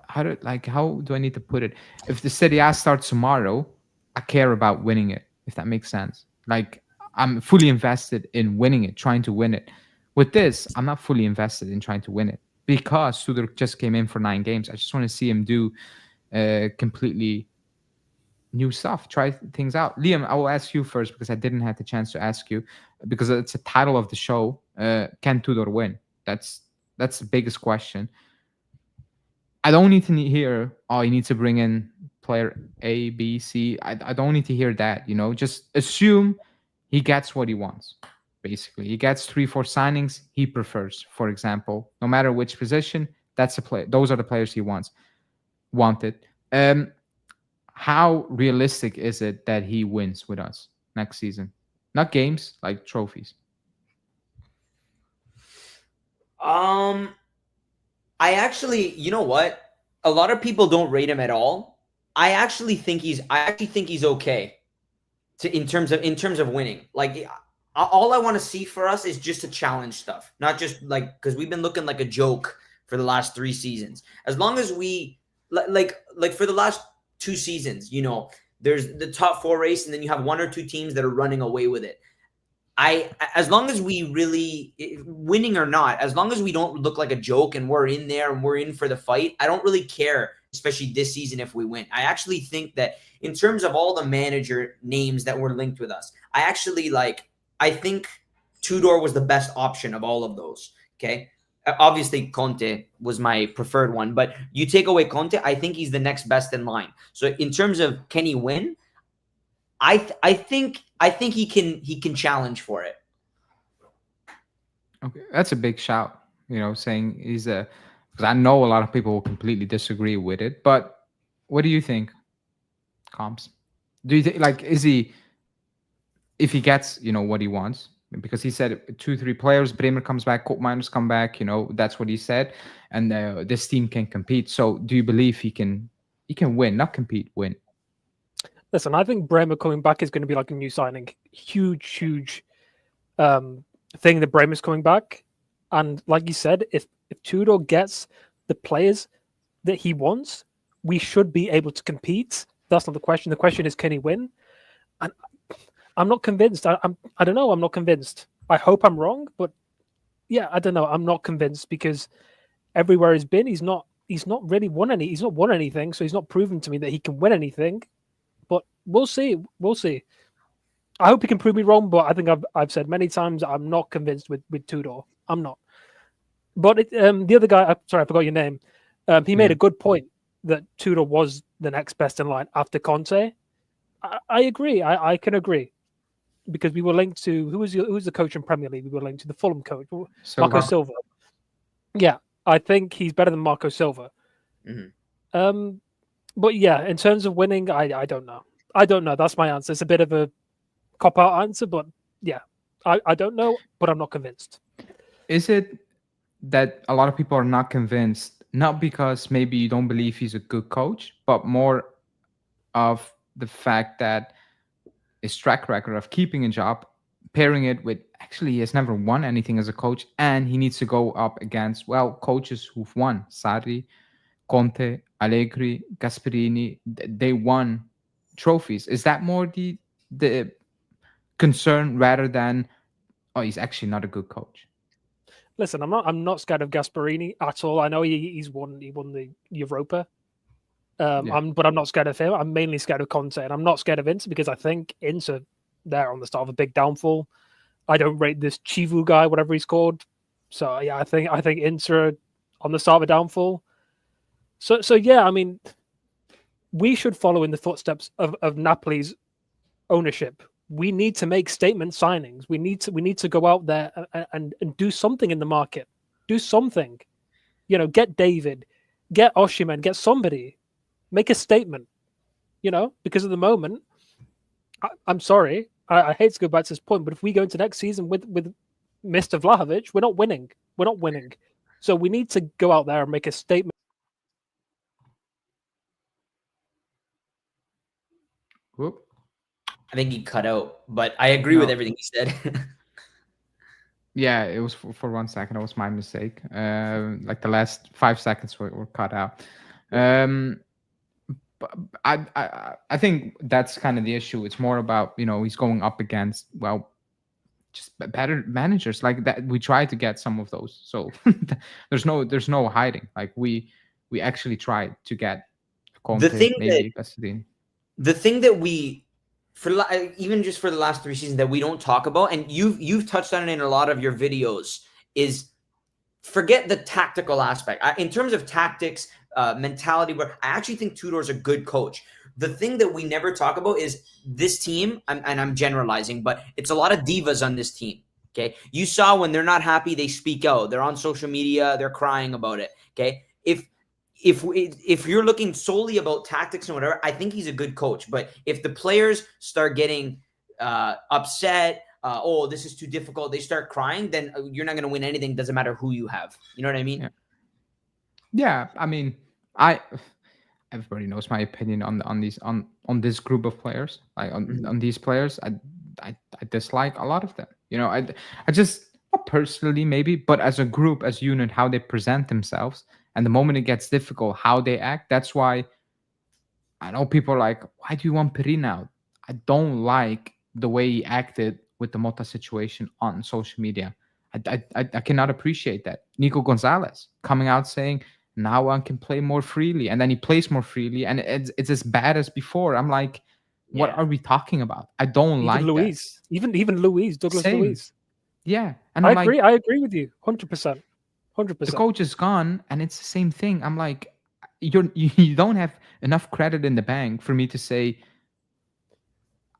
how do I need to put it? If the Serie A starts tomorrow, I care about winning it, if that makes sense. Like, I'm fully invested in winning it, trying to win it. With this, I'm not fully invested in trying to win it because Tudor just came in for 9 games. I just want to see him do completely new stuff, try things out. Liam, I will ask you first because I didn't have the chance to ask you because it's a title of the show. Can Tudor win? That's the biggest question. I don't need to hear, oh, you need to bring in player A, B, C. I don't need to hear that, just assume he gets what he wants. Basically, he gets 3-4 signings he prefers, for example, no matter which position. That's a play. Those are the players he wanted. How realistic is it that he wins with us next season? Not games, like trophies. I actually, you know what? A lot of people don't rate him at all. I actually think he's okay in terms of winning. Like, all I want to see for us is just to challenge stuff, not just like, because we've been looking like a joke for the last 3 seasons. As long as we like for the last 2 seasons, there's the top 4 race, and then you have 1 or 2 teams that are running away with it. As long as we really, winning or not, as long as we don't look like a joke and we're in there and we're in for the fight, I don't really care, especially this season, if we win. I actually think that in terms of all the manager names that were linked with us, I think Tudor was the best option of all of those. Okay. Obviously, Conte was my preferred one, but you take away Conte, I think he's the next best in line. So in terms of can he win, I think he can challenge for it. Okay, that's a big shout. Saying he's a, because I know a lot of people will completely disagree with it. But what do you think, Comps? Do you think is he, if he gets what he wants? Because he said 2-3 players, Bremer comes back, Koopmeiners come back. That's what he said, and this team can compete. So do you believe he can win, not compete, win? Listen, I think Bremer coming back is going to be like a new signing. Huge thing that Bremer's coming back. And like you said, if Tudor gets the players that he wants, we should be able to compete. That's not the question. The question is, can he win? And I'm not convinced. I don't know. I'm not convinced. I hope I'm wrong, but yeah, I don't know. I'm not convinced because everywhere he's been, he's not really won any. He's not won anything, so he's not proven to me that he can win anything. But we'll see. We'll see. I hope he can prove me wrong, but I think I've said many times I'm not convinced with Tudor. I'm not. But the other guy, sorry, I forgot your name. He made a good point that Tudor was the next best in line after Conte. I agree. I can agree because we were linked to who was the coach in Premier League? We were linked to the Fulham coach, Marco Silva. Yeah, I think he's better than Marco Silva. Mm-hmm. But yeah, in terms of winning, I don't know. I don't know. That's my answer. It's a bit of a cop-out answer, but yeah, I don't know, but I'm not convinced. Is it that a lot of people are not convinced, not because maybe you don't believe he's a good coach, but more of the fact that his track record of keeping a job, pairing it with, actually, he has never won anything as a coach, and he needs to go up against, coaches who've won. Sarri, Conte, Allegri, Gasperini, they won trophies. Is that more the concern rather than, he's actually not a good coach? Listen, I'm not scared of Gasperini at all. I know he won the Europa. But I'm not scared of him. I'm mainly scared of Conte, and I'm not scared of Inter because I think Inter, they're on the start of a big downfall. I don't rate this Chivu guy, whatever he's called. So yeah, I think Inter on the start of a downfall. So yeah, I mean, we should follow in the footsteps of Napoli's ownership. We need to make statement signings. We need to go out there and do something in the market. Do something. Get David, get Osimhen, get somebody. Make a statement. Because at the moment, I'm sorry, I hate to go back to this point, but if we go into next season with Mr. Vlahovic, we're not winning. We're not winning. So we need to go out there and make a statement. Whoop. I think he cut out, but I agree with No. everything he said. Yeah, it was for 1 second. It was my mistake. Like the last 5 seconds were cut out. But I think that's kind of the issue. It's more about, he's going up against, well, just better managers like that. We try to get some of those. So there's no hiding. Like we actually tried to get Conte, thing maybe Gasperini. The thing that we, even just for the last 3 seasons, that we don't talk about, and you've touched on it in a lot of your videos, is forget the tactical aspect. In terms of tactics, mentality, where I actually think Tudor's a good coach. The thing that we never talk about is this team, and I'm generalizing, but it's a lot of divas on this team. Okay, you saw when they're not happy, they speak out. They're on social media, they're crying about it. Okay, if you're looking solely about tactics and whatever, I think he's a good coach. But if the players start getting upset, oh, this is too difficult, they start crying, then you're not going to win anything. Doesn't matter who you have. You know what I mean? Yeah. I mean, everybody knows my opinion on this group of players. Like on these players, I dislike a lot of them. I just, not personally maybe, but as a group, as unit, how they present themselves. And the moment it gets difficult, how they act. That's why I know people are like, why do you want Perin out? I don't like the way he acted with the Mota situation on social media. I cannot appreciate that. Nico Gonzalez coming out saying, now one can play more freely. And then he plays more freely. And it's as bad as before. I'm like, what are we talking about? I don't like Luis. that. Even Luis, Douglas Same. Luis. Yeah. And I agree with you. 100%. 100%. The coach is gone, and it's the same thing. I'm like, you don't have enough credit in the bank for me to say,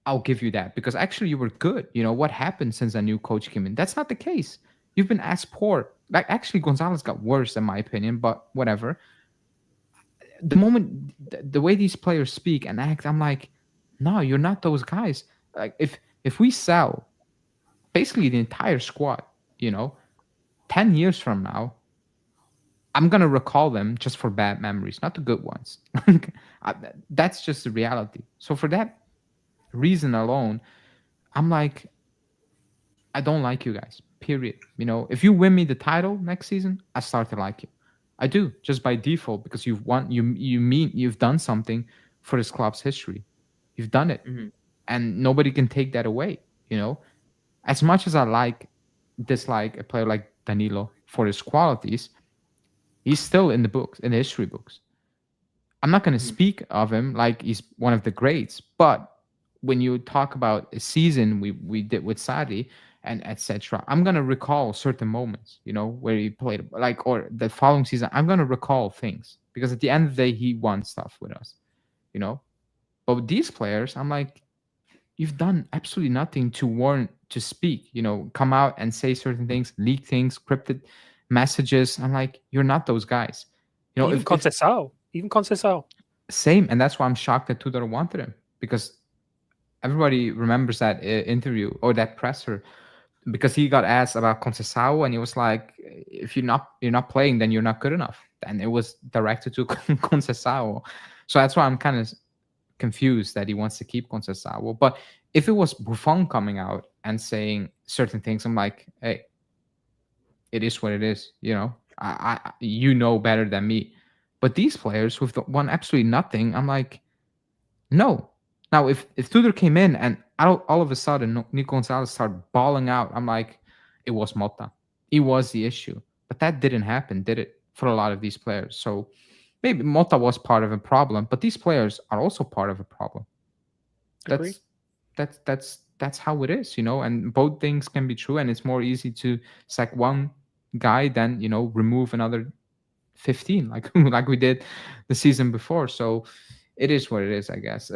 I'll give you that, because actually you were good. What happened since a new coach came in? That's not the case. You've been as poor. Like, actually, Gonzalez got worse, in my opinion, but whatever. The moment, the way these players speak and act, I'm like, no, you're not those guys. Like, if we sell basically the entire squad, 10 years from now, I'm going to recall them just for bad memories, not the good ones. That's just the reality. So for that reason alone, I'm like, I don't like you guys, period. If you win me the title next season, I start to like you. I do, just by default, because you've won. You've done something for this club's history. You've done it, and nobody can take that away. As much as I dislike a player like Danilo for his qualities, he's still in the books, in the history books. I'm not going to speak of him like he's one of the greats, but when you talk about a season we did with Sarri and etc., I'm going to recall certain moments, where he played, or the following season, I'm going to recall things, because at the end of the day, he won stuff with us, But with these players, I'm like, you've done absolutely nothing to warrant to speak, come out and say certain things, leak things, cryptic messages. I'm like, you're not those guys. Even Conceição. Same, and that's why I'm shocked that Tudor wanted him, because everybody remembers that interview or that presser, because he got asked about Conceição and he was like, if you're not playing, then you're not good enough. And it was directed to Conceição. So that's why I'm kind of confused that he wants to keep Conceição. But if it was Buffon coming out and saying certain things, I'm like, hey, it is what it is. I better than me. But these players who've won absolutely nothing, I'm like, no. Now, if Tudor came in and all of a sudden Nico Gonzalez started balling out, I'm like, it was Mota. It was the issue. But that didn't happen, did it? For a lot of these players. So maybe Mota was part of a problem, but these players are also part of a problem. That's how it is, and both things can be true, and it's more easy to sack one guy than, remove another 15 like we did the season before. So it is what it is, I guess.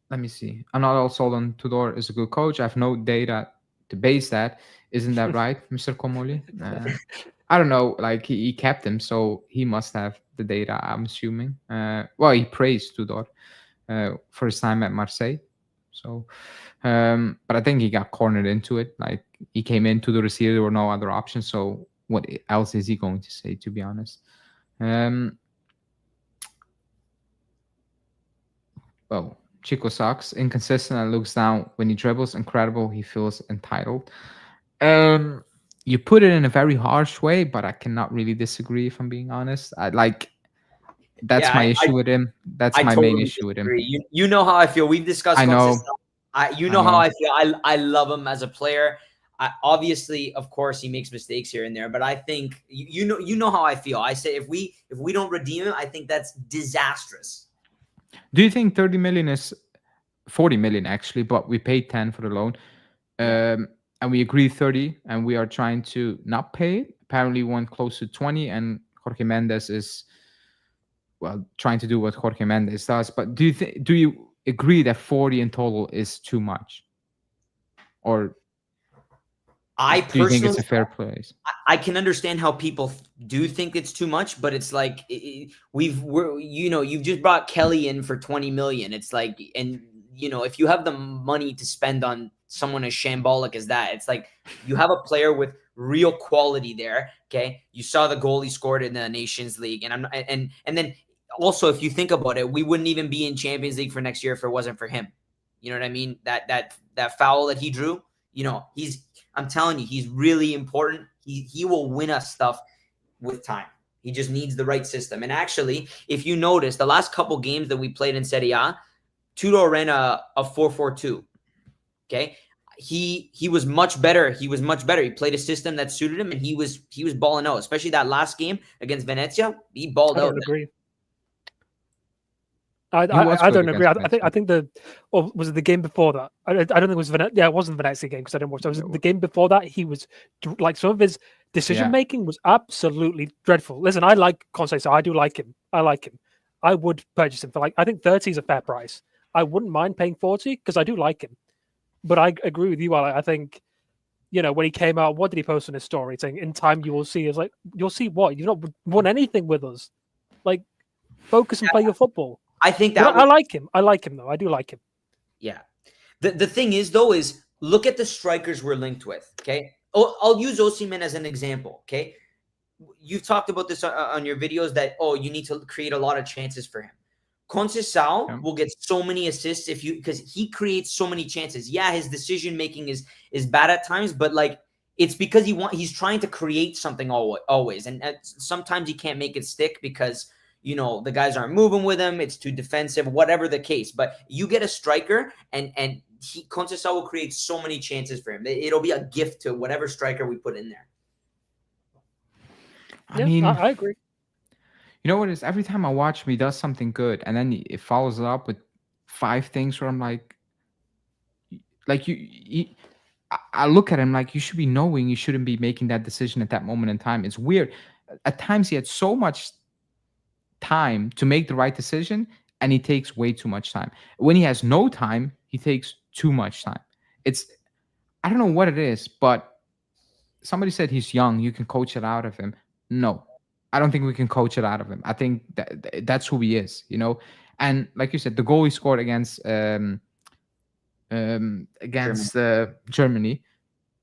Let me see. I'm not all sold on Tudor is a good coach. I have no data to base that. Isn't that right, Mr. Komoli? I don't know. Like, he kept him, so he must have the data, I'm assuming. Well, he praised Tudor for his time at Marseille. So, but I think he got cornered into it. Like, he came into the receiver, there were no other options. So what else is he going to say, to be honest? well, Chico sucks, inconsistent and looks down when he dribbles, incredible, he feels entitled. You put it in a very harsh way, but I cannot really disagree if I'm being honest. I like that's Yeah, my issue with him. That's I my main totally issue with him. disagree. You know how I feel. We've discussed I know. consistent. You I know how know. I feel. I love him as a player. Obviously, of course, he makes mistakes here and there, but I think you know how I feel. I say if we don't redeem him, I think that's disastrous. Do you think 30 million is 40 million actually, but we paid 10 for the loan? Yeah. And we agreed 30 and we are trying to not pay it. Apparently we went close to 20 and Jorge Mendes is well trying to do what Jorge Mendes does. But do you agree that 40 in total is too much? Or I do you think it's personally, a fair place? I can understand how people do think it's too much, but it's like you've just brought Kelly in for 20 million. It's like, and if you have the money to spend on someone as shambolic as that, it's like you have a player with real quality there. Okay, you saw the goal he scored in the Nations League, and then also if you think about it, we wouldn't even be in Champions League for next year if it wasn't for him. You know what I mean? That foul that he drew. I'm telling you, he's really important. He will win us stuff with time. He just needs the right system. And actually, if you notice, the last couple games that we played in Serie A, Tudor ran a 4-4-2. Okay, he was much better. He played a system that suited him, and he was balling out. Especially that last game against Venezia, he balled I out. don't agree. I don't agree. I think or was it the game before that? I don't think it was Venezia. Yeah, it wasn't the Venezia game because I didn't watch. It was the game before that. He was like some of his decision making was absolutely dreadful. Listen, I like Conte, so I do like him. I would purchase him for I think 30 is a fair price. I wouldn't mind paying 40 because I do like him. But I agree with you. I think when he came out, what did he post on his story saying, "In time you will see"? It's like, you'll see what? You've not won anything with us. Like, focus and play your football. I think I like him. I like him though. I do like him. Yeah. The thing is though is look at the strikers we're linked with. Okay, I'll use Osimhen as an example. Okay, you've talked about this on your videos that you need to create a lot of chances for him. Conceição will get so many assists because he creates so many chances. Yeah, his decision making is bad at times, but it's because he's trying to create something always, and sometimes he can't make it stick because the guys aren't moving with him. It's too defensive, whatever the case. But you get a striker, and Conceição will create so many chances for him. It'll be a gift to whatever striker we put in there. I mean, I agree. You know what it is? Every time I watch him, he does something good, and then it follows it up with 5 things where I'm like I look at him like you should be knowing you shouldn't be making that decision at that moment in time. It's weird. At times he had so much time to make the right decision, and he takes way too much time. When he has no time, he takes too much time. I don't know what it is, but somebody said he's young. You can coach it out of him. No, I don't think we can coach it out of him. I think that's who he is, And like you said, the goal he scored against Germany,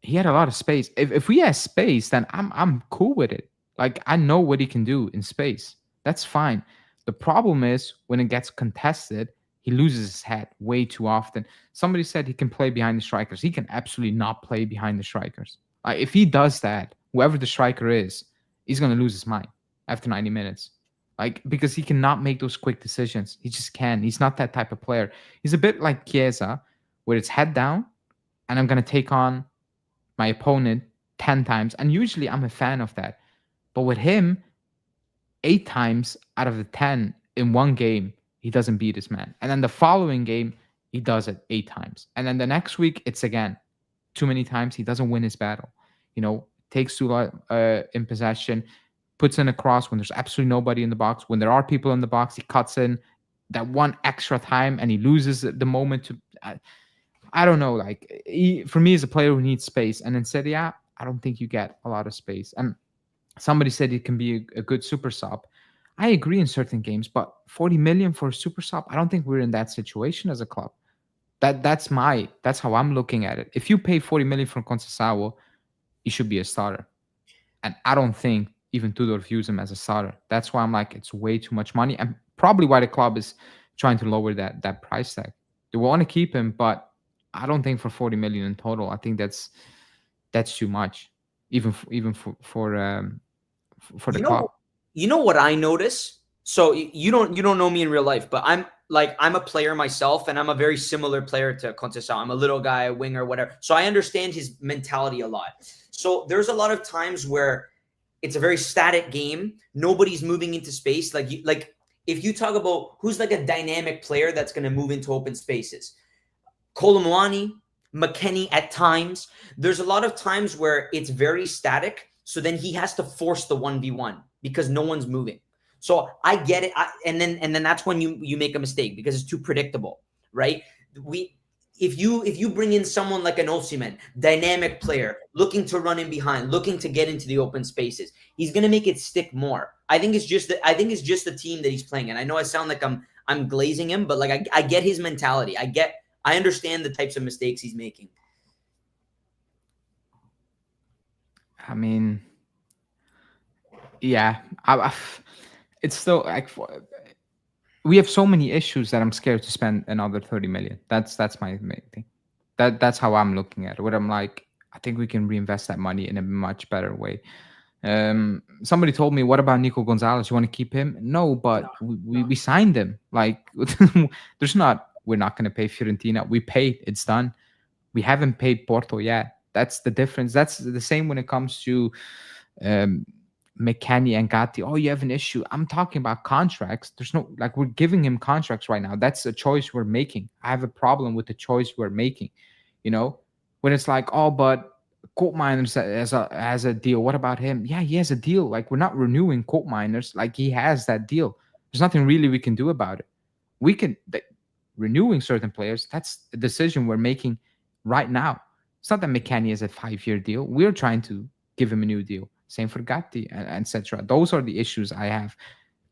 he had a lot of space. If we have space, then I'm cool with it. Like, I know what he can do in space. That's fine. The problem is when it gets contested, he loses his head way too often. Somebody said he can play behind the strikers. He can absolutely not play behind the strikers. Like, if he does that, whoever the striker is, he's going to lose his mind after 90 minutes. Like, because he cannot make those quick decisions. He just can. He's not that type of player. He's a bit like Chiesa, where it's head down, and I'm going to take on my opponent 10 times. And usually I'm a fan of that. But with him, 8 times out of the 10 in one game, he doesn't beat his man. And then the following game, he does it 8 times. And then the next week, it's again too many times. He doesn't win his battle. Takes too long in possession, puts in a cross when there's absolutely nobody in the box. When there are people in the box, he cuts in that one extra time and he loses the moment to... I don't know. For me, as a player who needs space, and in Serie A, I don't think you get a lot of space. And somebody said it can be a good super sub. I agree in certain games, but 40 million for a super sub, I don't think we're in that situation as a club. That's how I'm looking at it. If you pay 40 million for Conceição, he should be a starter. And I don't think even Tudor views him as a starter. That's why I'm like, it's way too much money. And probably why the club is trying to lower that price tag. They want to keep him, but I don't think for 40 million in total. I think that's too much, even for the You club. know, you know what I notice? So you don't know me in real life, but I'm a player myself, and I'm a very similar player to Contessao. I'm a little guy, a winger, whatever. So I understand his mentality a lot. So there's a lot of times where it's a very static game. Nobody's moving into space. Like if you talk about who's like a dynamic player that's going to move into open spaces, Kolomwani, McKennie at times. There's a lot of times where it's very static. So then he has to force the 1v1 because no one's moving. So I get it. And then that's when you make a mistake because it's too predictable, right? If you bring in someone like an Osimhen, dynamic player, looking to run in behind, looking to get into the open spaces, he's gonna make it stick more. I think it's just the team that he's playing. And I know I sound like I'm glazing him, but like I get his mentality. I understand the types of mistakes he's making. I mean, yeah, it's still like we have so many issues that I'm scared to spend another 30 million. That's my main thing. That's how I'm looking at it. Where I'm like, I think we can reinvest that money in a much better way. Somebody told me, what about Nico Gonzalez? You want to keep him? No, but we signed him. Like, we're not going to pay Fiorentina. We paid. It's done. We haven't paid Porto yet. That's the difference. That's the same when it comes to McKennie and Gatti. Oh, you have an issue. I'm talking about contracts. There's no, like, we're giving him contracts right now. That's a choice we're making. I have a problem with the choice we're making. You know, when it's like, oh, but Colt Miners has a deal. What about him? Yeah, he has a deal. Like, we're not renewing Colt Miners. Like, he has that deal. There's nothing really we can do about it. We can renewing certain players. That's a decision we're making right now. It's not that McKennie has a 5-year deal. We're trying to give him a new deal. Same for Gatti, and etc. Those are the issues I have.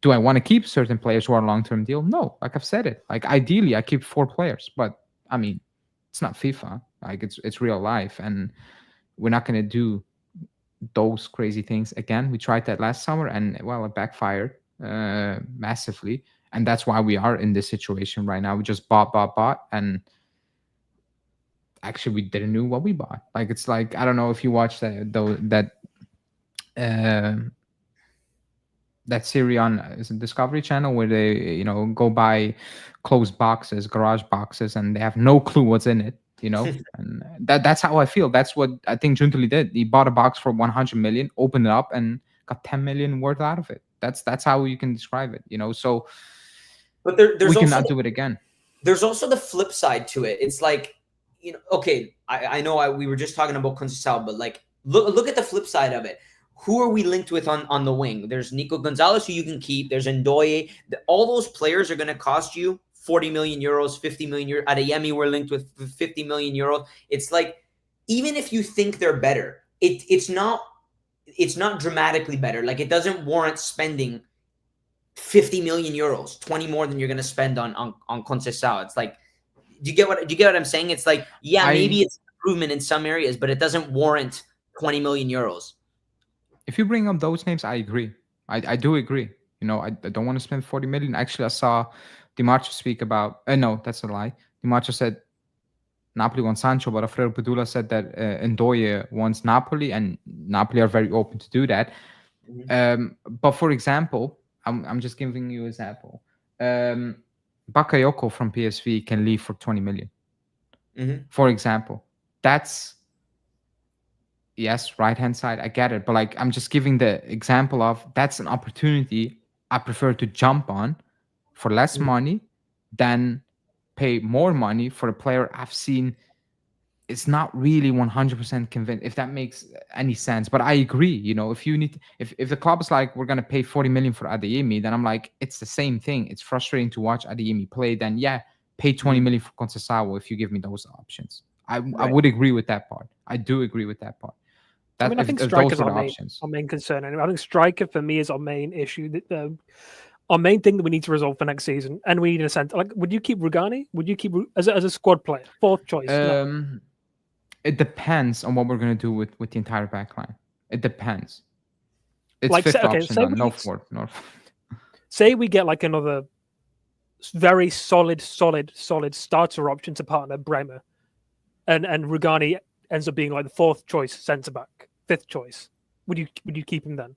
Do I want to keep certain players who are long-term deal? No. Like I've said it. Like ideally, I keep 4 players, but I mean, it's not FIFA. Like it's real life, and we're not going to do those crazy things again. We tried that last summer, and well, it backfired massively, and that's why we are in this situation right now. We just bought, and actually we didn't know what we bought. Like it's like, I don't know if you watched that serie on is it Discovery Channel where they go buy closed boxes, garage boxes, and they have no clue what's in it. And that's how I feel. That's what I think Giuntoli did. He bought a box for 100 million, opened it up, and got 10 million worth out of it. That's how you can describe it. So, but there's we also cannot do it again. There's also the flip side to it. It's like, okay, I know we were just talking about Conceição, but like look at the flip side of it. Who are we linked with on the wing? There's Nico Gonzalez, who you can keep. There's Ndoye. All those players are going to cost you 40 million euros, 50 million euros. Adeyemi, we're linked with 50 million euros. It's like, even if you think they're better, it's not dramatically better. Like, it doesn't warrant spending 50 million euros, 20 more than you're going to spend on Conceição. It's like, do you get what I'm saying? It's like, yeah, maybe it's improvement in some areas, but it doesn't warrant 20 million euros. If you bring up those names, I agree. I do agree. I don't want to spend 40 million. Actually, I saw Di Marcio speak about. No, that's a lie. Di Marcio said Napoli wants Sancho, but Alfredo Padula said that Ndoye wants Napoli, and Napoli are very open to do that. Mm-hmm. But for example, I'm just giving you an example. Bakayoko from PSV can leave for 20 million. Mm-hmm. For example, that's. Yes, right-hand side, I get it. But like, I'm just giving the example of that's an opportunity I prefer to jump on for less money than pay more money for a player I've seen it's not really 100% convinced, if that makes any sense. But I agree, if the club is like, we're going to pay 40 million for Adeyemi, then I'm like, it's the same thing. It's frustrating to watch Adeyemi play. Then yeah, pay 20 million for Conceição if you give me those options. I would agree with that part. I do agree with that part. I think strikers are our main concern. And I think striker for me is our main issue. Our main thing that we need to resolve for next season. And we need a centre. Like, would you keep Rugani? Would you keep as a squad player? 4th choice? No. It depends on what we're going to do with the entire back line. It depends. It's like, 5th option. No 4th. No. Say we get like another very solid starter option to partner Bremer, and Rugani ends up being like the 4th choice centre back, 5th choice, would you keep him then?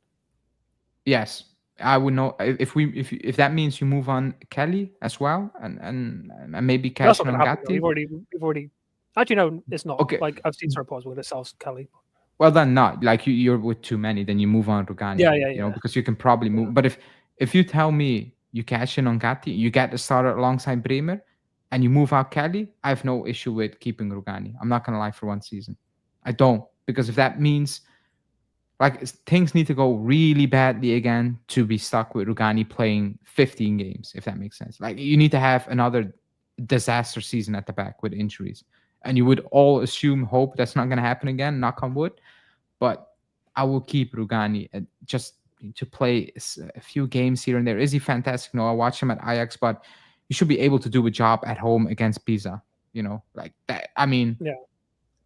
Yes, I would know if that means you move on Kelly as well, and maybe That's cash not in going on to happen. Though. Gatti. We've already. Actually, no, it's not. Okay. Like I've seen some reports where they sell Kelly. Well, then not like you're with too many. Then you move on Rugani. Yeah. You know, because you can probably move. But if you tell me you cash in on Gatti, you get the starter alongside Bremer, and you move out Kelly, I have no issue with keeping Rugani. I'm not gonna lie, for one season, I don't, because if that means like things need to go really badly again to be stuck with Rugani playing 15 games, if that makes sense. Like you need to have another disaster season at the back with injuries. And you would all hope that's not going to happen again, knock on wood. But I will keep Rugani just to play a few games here and there. Is he fantastic? No, I watched him at Ajax, but you should be able to do a job at home against Pisa. You know, like that. I mean,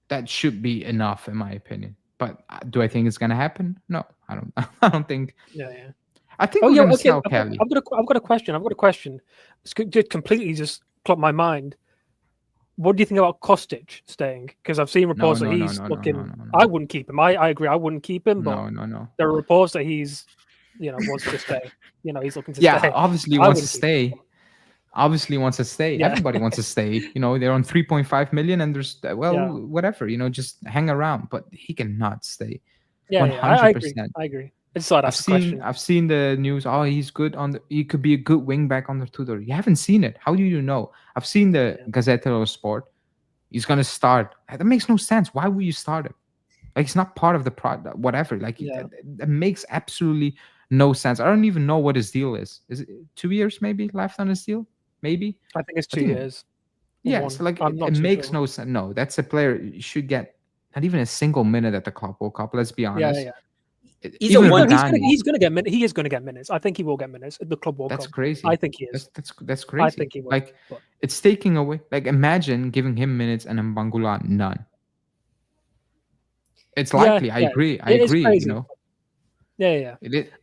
that should be enough, in my opinion. But do I think it's going to happen? No, I don't. I don't think. Yeah. I think we're going to sell I've Kelly. got a question. It's completely just clocked my mind. What do you think about Kostic staying? Because I've seen reports that he's looking. No. I wouldn't keep him. I agree. I wouldn't keep him. But No. there are reports that he's, wants to stay. He's looking to stay. Yeah, obviously wants to stay. Obviously wants to stay. Yeah. Everybody wants to stay. They're on 3.5 million, and there's whatever. Just hang around. But he cannot stay. Yeah, 100%. I agree. I've seen the news. Oh, he's good he could be a good wing back under Tudor. You haven't seen it. How do you know? I've seen the Gazzetta dello Sport. He's gonna start. That makes no sense. Why would you start him? Like it's not part of the product. Whatever. Like that makes absolutely no sense. I don't even know what his deal is. Is it 2 years maybe left on his deal? Maybe. I think it's 2 years. Yeah, so like it makes no sense. No, that's a player you should get not even a single minute at the Club World Cup. Let's be honest. Yeah. He's going to get minutes. He is going to get minutes. I think he will get minutes at the Club World Cup. That's crazy. I think he is. That's crazy. I think he will. Like it's taking away. Like imagine giving him minutes and Mbangula none. It's likely. I agree. I agree. Crazy. Yeah.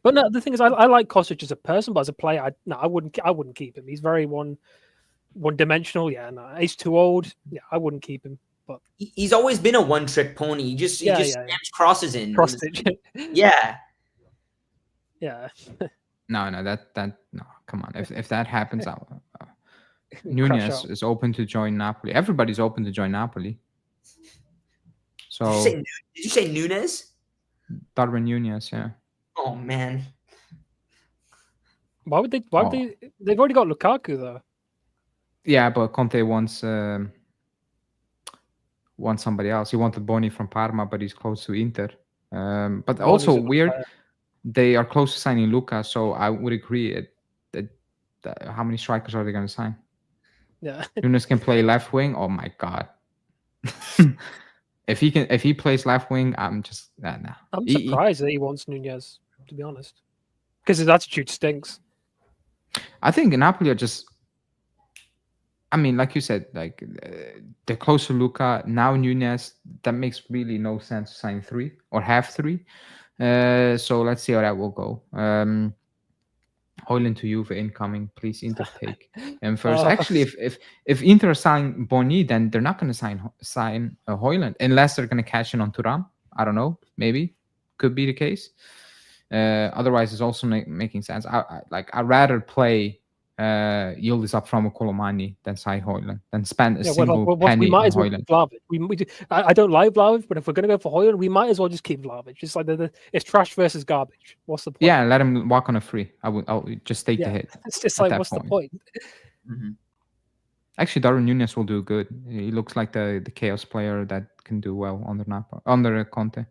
But no, the thing is, I like Kostic as a person, but as a player, I wouldn't keep him. He's very one dimensional. Yeah, no, he's too old. Yeah, I wouldn't keep him. But he's always been a one-trick pony. He just stamps crosses in. Yeah. No, come on. If that happens, Nunez is open to join Napoli. Everybody's open to join Napoli. So did you say Nunez? Darwin Nunez, yeah. Oh man. Why would they? They've already got Lukaku though. Yeah, but Conte wants somebody else. He wanted Boni from Parma, but he's close to Inter. But also weird, they are close to signing Luca. So I would agree that how many strikers are they going to sign? Yeah, Nunez can play left wing. Oh my god. If he plays left wing, I'm just nah. I'm surprised that he wants Nunez, to be honest, because his attitude stinks. I think Napoli are just. I mean, like you said, like they're close to Luca now. Nunez, that makes really no sense to sign 3 or have 3. So let's see how that will go. Højlund to Juve incoming, please Inter take him first. Actually, if Inter sign Boni, then they're not going to sign Højlund unless they're going to cash in on Thuram. I don't know, maybe could be the case. Otherwise, it's also making sense. I'd rather play Yildiz up from Colomani than sign Højlund, than spend a single penny on Højlund. I don't like Vlahovic, but if we're going to go for Højlund, we might as well just keep Vlahovic. It's like it's trash versus garbage. What's the point? Yeah, let him walk on a free. I'll just take the hit. It's just like, what's the point? Mm-hmm. Actually, Darwin Nunez will do good. He looks like the chaos player that can do well under Conte.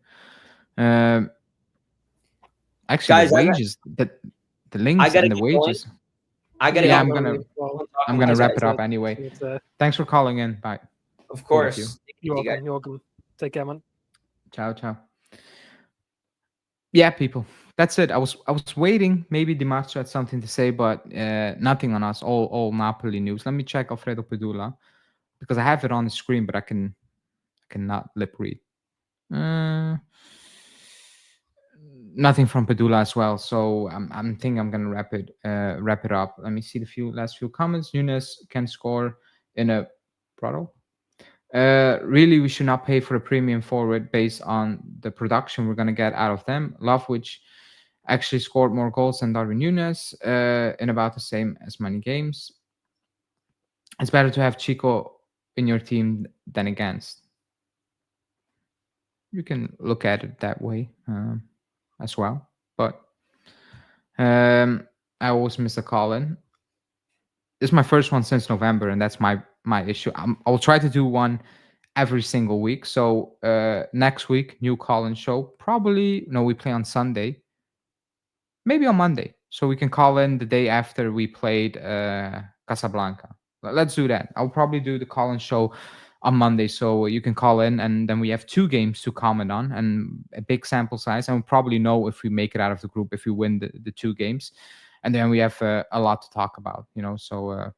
Actually, guys, the wages, the links and the wages. I gotta. Yeah, I'm gonna wrap it up anyway. Thanks for calling in. Bye. Of course. You're welcome. Take care, man. Ciao. Yeah, people. That's it. I was waiting. Maybe Di Marzio had something to say, but nothing on us. All Napoli news. Let me check Alfredo Pedula because I have it on the screen, but I cannot lip read. nothing from Padula as well. So I'm thinking I'm gonna wrap it up. Let me see the last few comments. Nunes can score in a Prado. Really, we should not pay for a premium forward based on the production we're gonna get out of them. Love, which actually scored more goals than Darwin Nunes in about the same as many games. It's better to have Chico in your team than against. You can look at it that way as well. But I always miss a call-in. This is my first one since November, and that's my issue. I'll try to do one every single week. So next week, new call-in show. Probably, no, we play on Sunday. Maybe on Monday. So we can call in the day after we played Casablanca. Let's do that. I'll probably do the call-in show on Monday, so you can call in, and then we have 2 games to comment on and a big sample size, and we'll probably know if we make it out of the group, if we win the 2 games, and then we have a lot to talk about, you know. So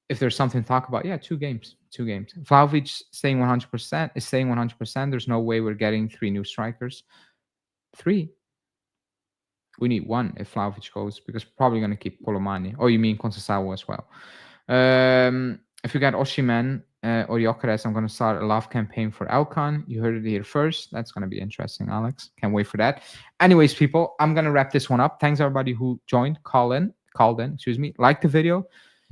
if there's something to talk about, yeah, 2 games. Vlahovic staying 100% is staying 100%. There's no way we're getting 3 new strikers. 3. We need 1 if Vlahovic goes, because we're probably going to keep Colomani. Oh, you mean Conceição as well. If you got Osimhen or Gyökeres, I'm going to start a love campaign for Elkan. You heard it here first. That's going to be interesting, Alex. Can't wait for that. Anyways, people, I'm going to wrap this one up. Thanks, everybody who called in, like the video,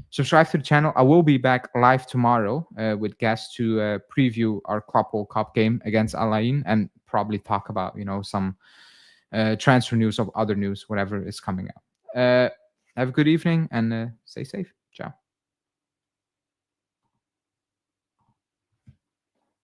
subscribe to the channel. I will be back live tomorrow with guests to preview our Club World Cup game against Al Ain and probably talk about, you know, some transfer news of other news, whatever is coming out. Have a good evening and stay safe.